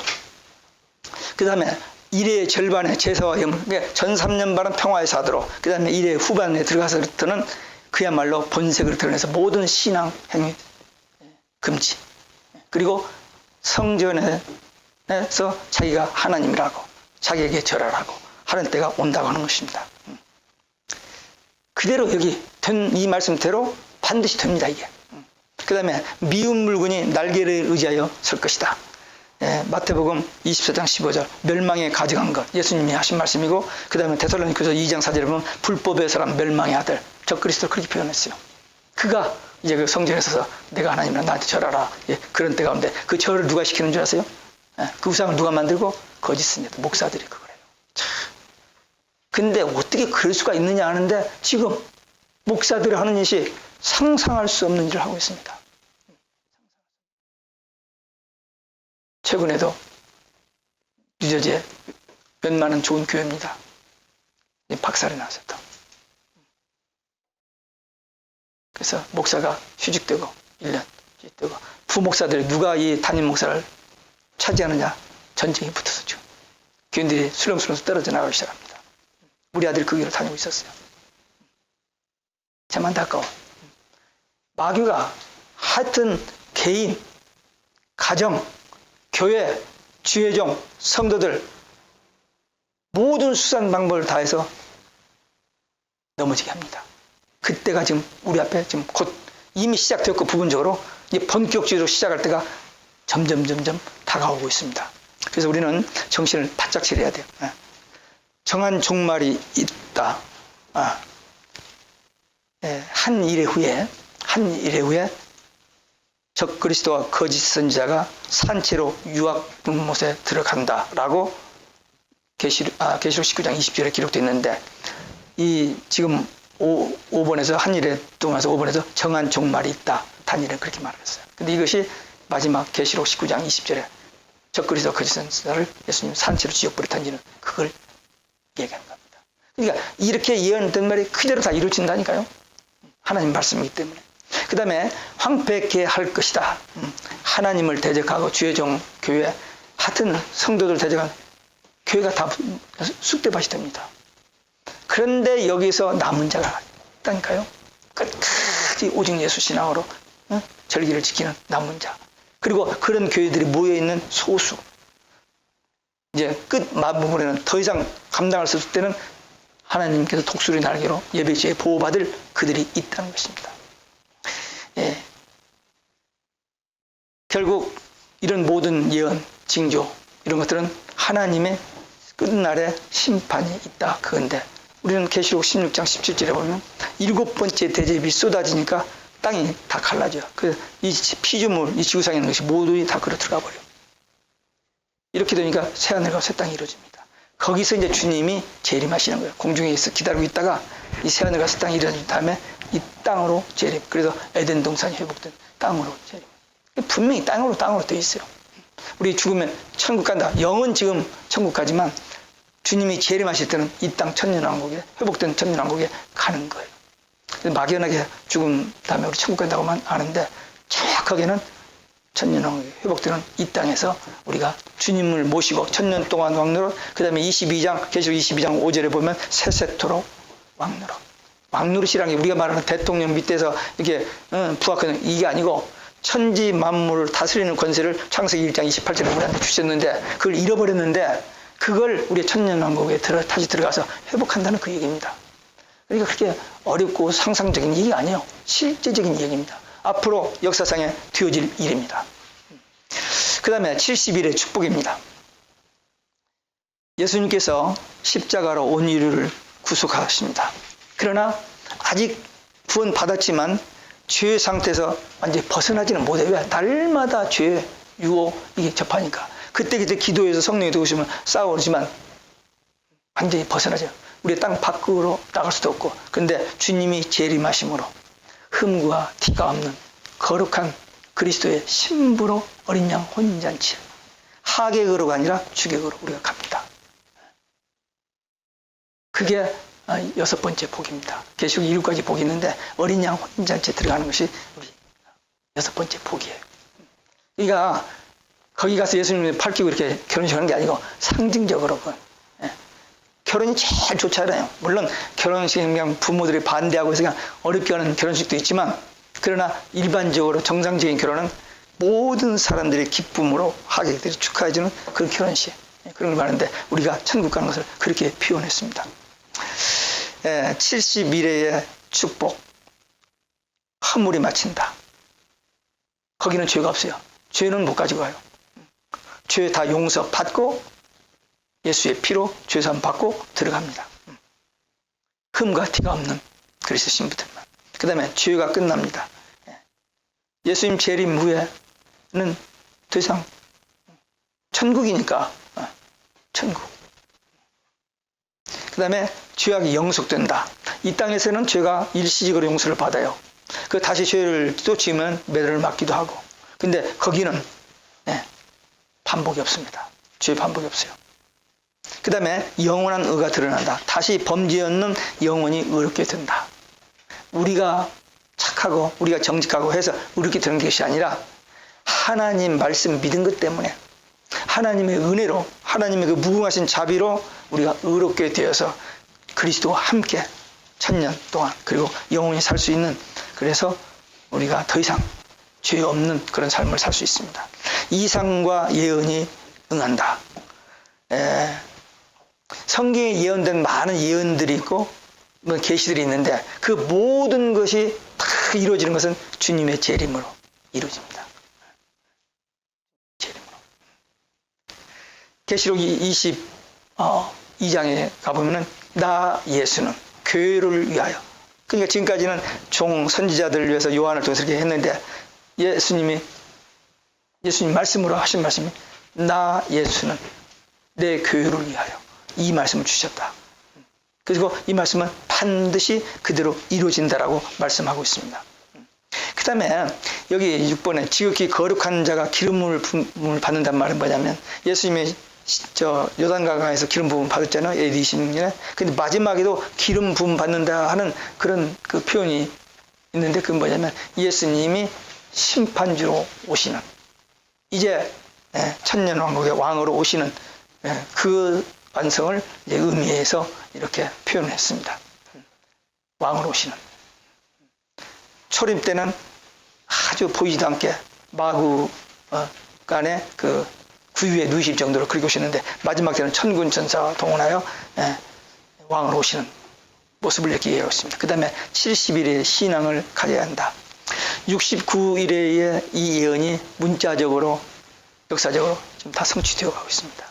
그 다음에 일의 절반에 제사와 예물, 그러니까 전 3년반은 평화의 사도로 그 다음에 일의 후반에 들어가서부터는 그야말로 본색을 드러내서 모든 신앙 행위 금지. 그리고 성전에서 자기가 하나님이라고 자기에게 절하라고 하는 때가 온다고 하는 것입니다. 그대로 여기 된 이 말씀대로 반드시 됩니다. 이게. 그 다음에 미운 물건이 날개를 의지하여 설 것이다. 마태복음 24장 15절 멸망에 가져간 것 예수님이 하신 말씀이고 그 다음에 데살로니가서 2장 4절에 보면 불법의 사람 멸망의 아들 적그리스도를 그렇게 표현했어요. 그가 이제 그 성전에 서서 내가 하나님이라 나한테 절하라. 그런 때 가운데 그 절을 누가 시키는 줄 아세요? 그 우상을 누가 만들고? 거짓 선지자 목사들이 그걸 해요. 참. 근데 어떻게 그럴 수가 있느냐 하는데 지금 목사들이 하는 일이 상상할 수 없는 일을 하고 있습니다. 최근에도 뉴저지에 몇만은 좋은 교회입니다. 박살이 났었다. 그래서 목사가 휴직되고 1년 휴직되고 부목사들이 누가 이 담임 목사를 차지하느냐 전쟁이 붙었었죠. 교인들이 술렁술렁 떨어져 나가기 시작합니다. 우리 아들이 그 길을 다니고 있었어요. 참 안타까워. 마귀가 하여튼 개인, 가정, 교회, 주회종, 성도들 모든 수단 방법을 다해서 넘어지게 합니다. 그때가 지금 우리 앞에 지금 곧 이미 시작되었고 부분적으로 이제 본격적으로 시작할 때가 점점 다가오고 있습니다. 그래서 우리는 정신을 바짝 차려야 돼요. 정한 종말이 있다. 한 일회 후에 적그리스도와 거짓 선지자가 산채로 유학 문못에 들어간다라고 계시록 19장 20절에 기록되어 있는데 이 지금 5번에서 한 일에 동안에서 5번에서 정한 종말이 있다. 단일은 그렇게 말했어요. 근데 이것이 마지막 계시록 19장 20절에 적그리스도 거짓 선지자를 예수님 산채로 지옥불에 던지는 그걸 얘기하는 겁니다. 그러니까 이렇게 예언된 말이 그대로 다 이루어진다니까요. 하나님 말씀이기 때문에. 그 다음에 황폐케 할 것이다. 하나님을 대적하고 주의종 교회 하여튼 성도들 대적한 교회가 다 쑥대밭이 됩니다. 그런데 여기서 남은 자가 있다니까요. 끝까지 오직 예수 신앙으로 절기를 지키는 남은 자. 그리고 그런 교회들이 모여있는 소수. 이제 끝 마부분에는 더 이상 감당할 수 없을 때는 하나님께서 독수리 날개로 예배지에 보호받을 그들이 있다는 것입니다. 결국 이런 모든 예언, 징조 이런 것들은 하나님의 끝날에 심판이 있다. 그건데 우리는 계시록 16장 17절에 보면 7번째 대접이 쏟아지니까 땅이 다 갈라져요. 그래서 이 피조물, 이 지구상에 있는 것이 모두 다 그로 들어가 버려요. 이렇게 되니까 새하늘과 새 땅이 이루어집니다. 거기서 이제 주님이 재림하시는 거예요. 공중에서 기다리고 있다가 이 새하늘과 새 땅이 이루어진 다음에 이 땅으로 재림. 그래서 에덴 동산이 회복된 땅으로 재림. 분명히 땅으로 되어 있어요. 우리 죽으면 천국 간다. 영은 지금 천국 가지만 주님이 재림하실 때는 이 땅 천년왕국에 회복된 천년왕국에 가는 거예요. 막연하게 죽은 다음에 우리 천국 간다고만 아는데 정확하게는 천년왕국에 회복되는 이 땅에서 우리가 주님을 모시고 천년 동안 왕노릇, 그 다음에 22장 계시록 22장 5절에 보면 세세토록 왕노릇. 왕노릇이라는 게 우리가 말하는 대통령 밑에서 이렇게 부하하는 이게 아니고 천지 만물을 다스리는 권세를 창세기 1장 28절에 우리한테 주셨는데 그걸 잃어버렸는데 그걸 우리의 천년왕국에 다시 들어가서 회복한다는 그 얘기입니다. 그러니까 그렇게 어렵고 상상적인 얘기가 아니에요. 실제적인 얘기입니다. 앞으로 역사상에 되어질 일입니다. 그 다음에 70일의 축복입니다. 예수님께서 십자가로 온 인류를 구속하십니다. 그러나 아직 구원 받았지만 죄의 상태에서 완전히 벗어나지는 못해요. 왜? 날마다 죄의 유혹 이게 접하니까. 그때 기도해서 성령이 도우시면 싸우지만 완전히 벗어나죠. 우리 땅 밖으로 나갈 수도 없고. 그런데 주님이 재림하심으로 흠과 티가 없는 거룩한 그리스도의 신부로 어린 양 혼인잔치, 하객으로가 아니라 주객으로 우리가 갑니다. 그게 6번째 복입니다. 계시록 7가지 복이 있는데 어린 양 혼인잔치에 들어가는 것이 우리 6번째 복이에요. 그러니까 거기 가서 예수님이 팔 끼고 이렇게 결혼식 하는 게 아니고 상징적으로 결혼이 제일 좋잖아요. 물론 결혼식은 그냥 부모들이 반대하고 해서 그냥 어렵게 하는 결혼식도 있지만 그러나 일반적으로 정상적인 결혼은 모든 사람들의 기쁨으로 하객들이 축하해주는 그런 결혼식, 그런 걸 말하는데 우리가 천국 가는 것을 그렇게 표현했습니다. 70일의 축복, 허물이 마친다. 거기는 죄가 없어요. 죄는 못 가지고 가요. 죄 다 용서 받고 예수의 피로 죄사함 받고 들어갑니다. 흠과 티가 없는 그리스도 신부들만. 그 다음에 죄가 끝납니다. 예수님 재림 후에는 더 이상 천국이니까 천국. 그 다음에 죄악이 영속된다. 이 땅에서는 죄가 일시적으로 용서를 받아요. 그 다시 죄를 또 지으면 매를 맞기도 하고. 근데 거기는 반복이 없습니다. 죄 반복이 없어요. 그 다음에 영원한 의가 드러난다. 다시 범죄 없는 영원히 의롭게 된다. 우리가 착하고 우리가 정직하고 해서 의롭게 되는 것이 아니라 하나님 말씀 믿은 것 때문에 하나님의 은혜로 하나님의 그 무궁하신 자비로 우리가 의롭게 되어서 그리스도와 함께 천년 동안 그리고 영원히 살 수 있는, 그래서 우리가 더 이상 죄 없는 그런 삶을 살 수 있습니다. 이상과 예언이 응한다. 성경에 예언된 많은 예언들이 있고 계시들이 있는데 그 모든 것이 다 이루어지는 것은 주님의 재림으로 이루어집니다. 재림으로. 계시록 22장에 가보면은 나 예수는 교회를 위하여, 그러니까 지금까지는 종 선지자들을 위해서 요한을 통해서 이렇게 했는데 예수님 말씀으로 하신 말씀이 나 예수는 내 교회를 위하여 이 말씀을 주셨다. 그리고 이 말씀은 반드시 그대로 이루어진다라고 말씀하고 있습니다. 그 다음에 여기 6번에 지극히 거룩한 자가 기름을 받는다는 말은 뭐냐면 예수님이 요단강에서 기름 부음 받았잖아요. AD 26년에. 근데 마지막에도 기름 부음 받는다 하는 그런 그 표현이 있는데 그건 뭐냐면 예수님이 심판주로 오시는, 이제 천년왕국의 왕으로 오시는 그 완성을 이제 의미해서 이렇게 표현했습니다. 왕으로 오시는. 초림 때는 아주 보이지도 않게 마구 간에 그 구유에 누이실 정도로 그렇게 오시는데 마지막 때는 천군 천사와 동원하여 왕으로 오시는 모습을 이렇게 이해하고 있습니다. 그 다음에 70일의 신앙을 가져야 한다. 69일의 이 예언이 문자적으로 역사적으로 지금 다 성취되어 가고 있습니다.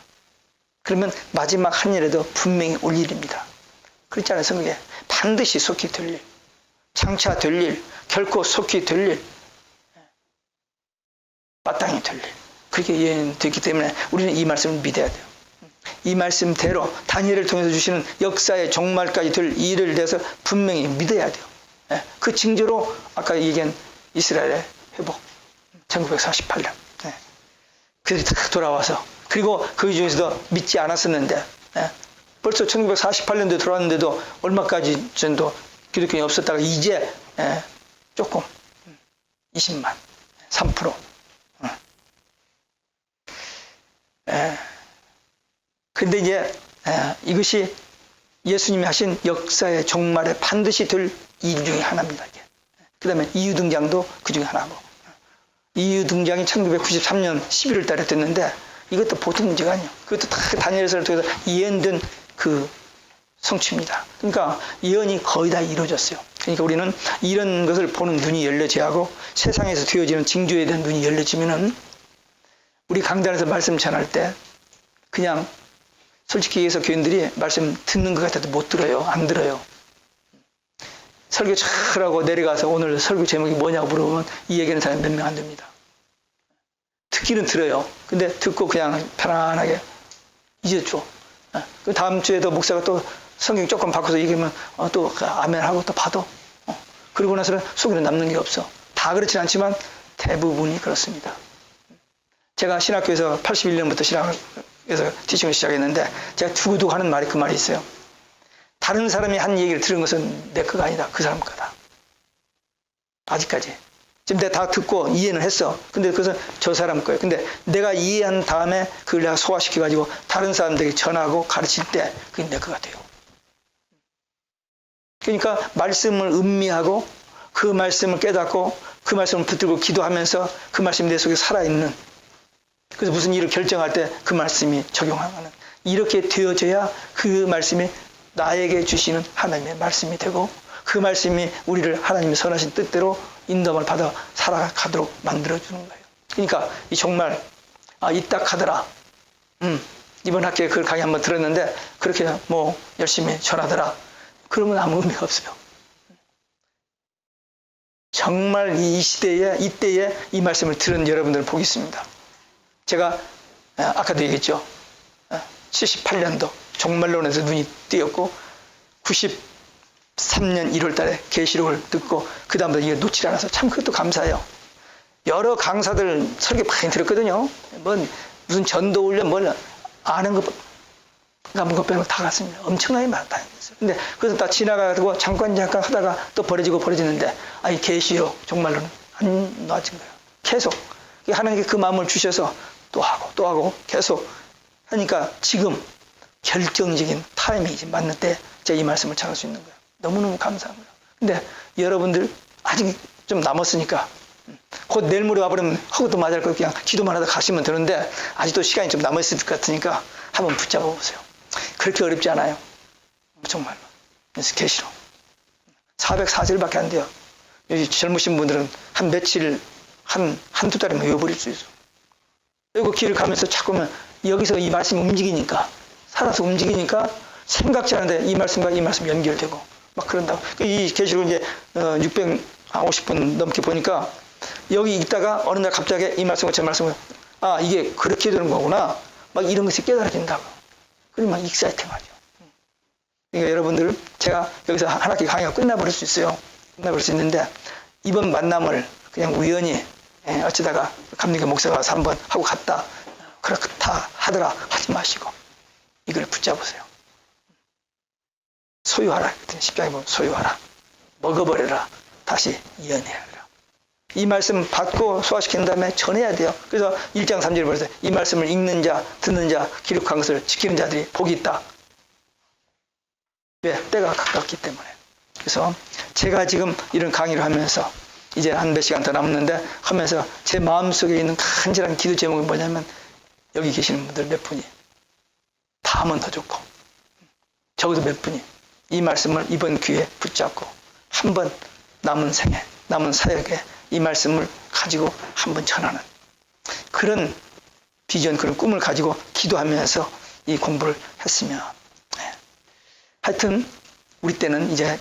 그러면 마지막 한 일에도 분명히 올 일입니다. 그렇지 않아요, 성경에. 반드시 속히 될 일, 장차 될 일, 결코 속히 될 일, 마땅히 될 일. 그렇게 예언됐기 때문에 우리는 이 말씀을 믿어야 돼요. 이 말씀대로 다니엘을 통해서 주시는 역사의 종말까지 될 일을 대해서 분명히 믿어야 돼요. 그 징조로 아까 얘기한 이스라엘의 회복, 1948년. 그들이 다 돌아와서, 그리고 그 중에서도 믿지 않았었는데, 벌써 1948년도에 돌아왔는데도 얼마까지 전도 기독교인이 없었다가 이제 조금 20만, 3%. 근데 이제 이것이 예수님이 하신 역사의 종말에 반드시 될 일 중에 하나입니다. 그 다음에 이유 등장도 그 중에 하나고. 이유 등장이 1993년 11월 달에 됐는데 이것도 보통 문제가 아니에요. 그것도 다 다니엘서를 통해서 예언된 그 성취입니다. 그러니까 예언이 거의 다 이루어졌어요. 그러니까 우리는 이런 것을 보는 눈이 열려져야 하고, 세상에서 되어지는 징조에 대한 눈이 열려지면은 우리 강단에서 말씀 전할 때 그냥 솔직히 얘기해서 교인들이 말씀 듣는 것 같아도 못 들어요. 안 들어요. 설교 잘하고 내려가서 오늘 설교 제목이 뭐냐고 물어보면 이 얘기하는 사람이 몇 명 안 됩니다. 듣기는 들어요. 근데 듣고 그냥 편안하게 잊었죠. 그 다음 주에도 목사가 또 성경 조금 바꿔서 얘기하면 또 아멘하고 또 봐도 그러고 나서는 속에는 남는 게 없어. 다 그렇진 않지만 대부분이 그렇습니다. 제가 신학교에서 81년부터 신학에서 티칭을 시작했는데 제가 두고두고 하는 말이 그 말이 있어요. 다른 사람이 한 얘기를 들은 것은 내 거가 아니다. 그 사람 거다. 아직까지. 지금 내가 다 듣고 이해는 했어. 근데 그것은 저 사람 거예요. 근데 내가 이해한 다음에 그걸 내가 소화시켜가지고 다른 사람들에게 전하고 가르칠 때 그게 내 거가 돼요. 그러니까 말씀을 음미하고 그 말씀을 깨닫고 그 말씀을 붙들고 기도하면서 그 말씀이 내 속에 살아있는, 그래서 무슨 일을 결정할 때 그 말씀이 적용하는, 이렇게 되어져야 그 말씀이 나에게 주시는 하나님의 말씀이 되고, 그 말씀이 우리를 하나님의 선하신 뜻대로 인도함을 받아 살아가도록 만들어주는 거예요. 그러니까 이 정말 이딱 하더라. 이번 학기에 그 강의 한번 들었는데 그렇게 뭐 열심히 전하더라. 그러면 아무 의미가 없어요. 정말 이 시대에, 이때에 이 말씀을 들은 여러분들을 복이 있습니다. 제가 아까도 얘기했죠. 78년도 종말론에서 눈이 띄었고 93년 1월 달에 계시록을 듣고 그 다음부터 이거 놓지 않아서 참 그것도 감사해요. 여러 강사들 설교 많이 들었거든요. 무슨 전도 훈련 뭘 아는 것 남은 것 빼고 다 갔습니다. 엄청나게 많다. 근데 그래서 다 지나가고 잠깐 하다가 또 버려지는데 이 계시록 정말로는 안 놔진 거예요. 계속 하나님께 그 마음을 주셔서 또 하고 계속 하니까 지금 결정적인 타이밍이 맞는 때 제가 이 말씀을 전할 수 있는 거예요. 너무너무 감사합니다. 근데 여러분들 아직 좀 남았으니까 곧 내일 모레 와버리면 허구도 맞을 거 그냥 기도만 하다 가시면 되는데 아직도 시간이 좀 남아있을 것 같으니까 한번 붙잡아 보세요. 그렇게 어렵지 않아요. 정말로. 그래서 계시록 404절밖에 안 돼요. 여기 젊으신 분들은 한 며칠 한두 달이면 외워버릴 수 있어. 그리고 길을 가면서 자꾸만 여기서 이 말씀이 움직이니까, 살아서 움직이니까 생각지 않은데 이 말씀과 이 말씀 연결되고 막 그런다고. 이 계시록 이제 650분 넘게 보니까 여기 있다가 어느 날 갑자기 이 말씀과 제 말씀을 이게 그렇게 되는 거구나 막 이런 것이 깨달아진다고. 그러면 막 익사이팅하죠. 그러니까 여러분들 제가 여기서 한 학기 강의가 끝나버릴 수 있어요. 끝나버릴 수 있는데 이번 만남을 그냥 우연히 어쩌다가 감리교 목사가 와서 한번 하고 갔다 그렇다 하더라 하지 마시고 이걸 붙잡으세요. 소유하라. 십자가에 보면 소유하라. 먹어버려라. 다시 이어내라. 이 말씀 받고 소화시킨 다음에 전해야 돼요. 그래서 1장 3절에 보세요. 이 말씀을 읽는 자, 듣는 자, 기록한 것을 지키는 자들이 복이 있다. 왜? 때가 가깝기 때문에. 그래서 제가 지금 이런 강의를 하면서 이제 한 몇 시간 더 남았는데 하면서 제 마음속에 있는 간절한 기도 제목이 뭐냐면 여기 계시는 분들 몇 분이 다 하면 더 좋고 적어도 몇 분이 이 말씀을 이번 기회에 붙잡고 한번 남은 생에 남은 사역에 이 말씀을 가지고 한번 전하는 그런 비전, 그런 꿈을 가지고 기도하면서 이 공부를 했으면 하여튼 우리 때는 이제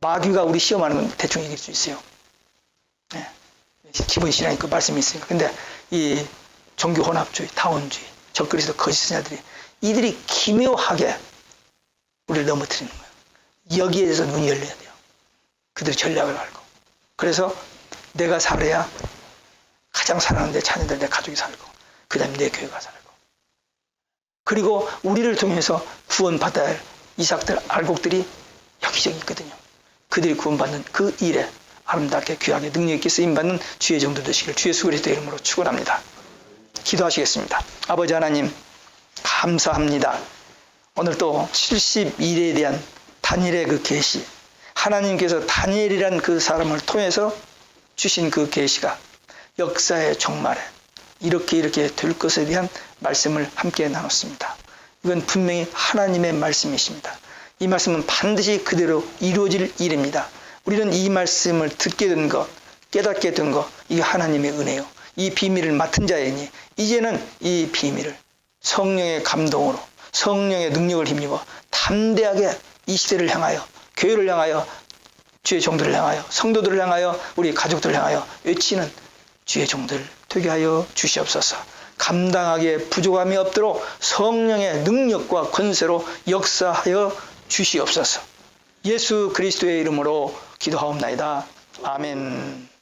마귀가 우리 시험하는 건 대충 이길 수 있어요. 네. 기본 신앙이 그 말씀이 있으니까. 근데 이 종교 혼합주의, 타원주의, 적그리스도 거짓 선자들이 이들이 기묘하게 우리를 넘어뜨리는 거예요. 여기에 대해서 눈이 열려야 돼요. 그들의 전략을 알고. 그래서 내가 살아야 가장 사랑하는 내 자녀들, 내 가족이 살고, 그 다음에 내 교회가 살고. 그리고 우리를 통해서 구원받아야 할 이삭들, 알곡들이 여기저기 있거든요. 그들이 구원받는 그 일에 아름답게 귀하게 능력있게 쓰임받는 주의 종들 되시길 주의 예수 그리스도의 이름으로 축원합니다. 기도하시겠습니다. 아버지 하나님 감사합니다. 오늘 또 70일에 대한 다니엘의 그 계시, 하나님께서 다니엘이란 그 사람을 통해서 주신 그 계시가 역사의 종말에 이렇게 될 것에 대한 말씀을 함께 나눴습니다. 이건 분명히 하나님의 말씀이십니다. 이 말씀은 반드시 그대로 이루어질 일입니다. 우리는 이 말씀을 듣게 된 것, 깨닫게 된 것, 이게 하나님의 은혜요. 이 비밀을 맡은 자이니 이제는 이 비밀을 성령의 감동으로, 성령의 능력을 힘입어 담대하게 이 시대를 향하여, 교회를 향하여, 주의 종들을 향하여, 성도들을 향하여, 우리 가족들을 향하여 외치는 주의 종들 되게 하여 주시옵소서. 감당하기에 부족함이 없도록 성령의 능력과 권세로 역사하여 주시옵소서. 예수 그리스도의 이름으로 기도하옵나이다. 아멘.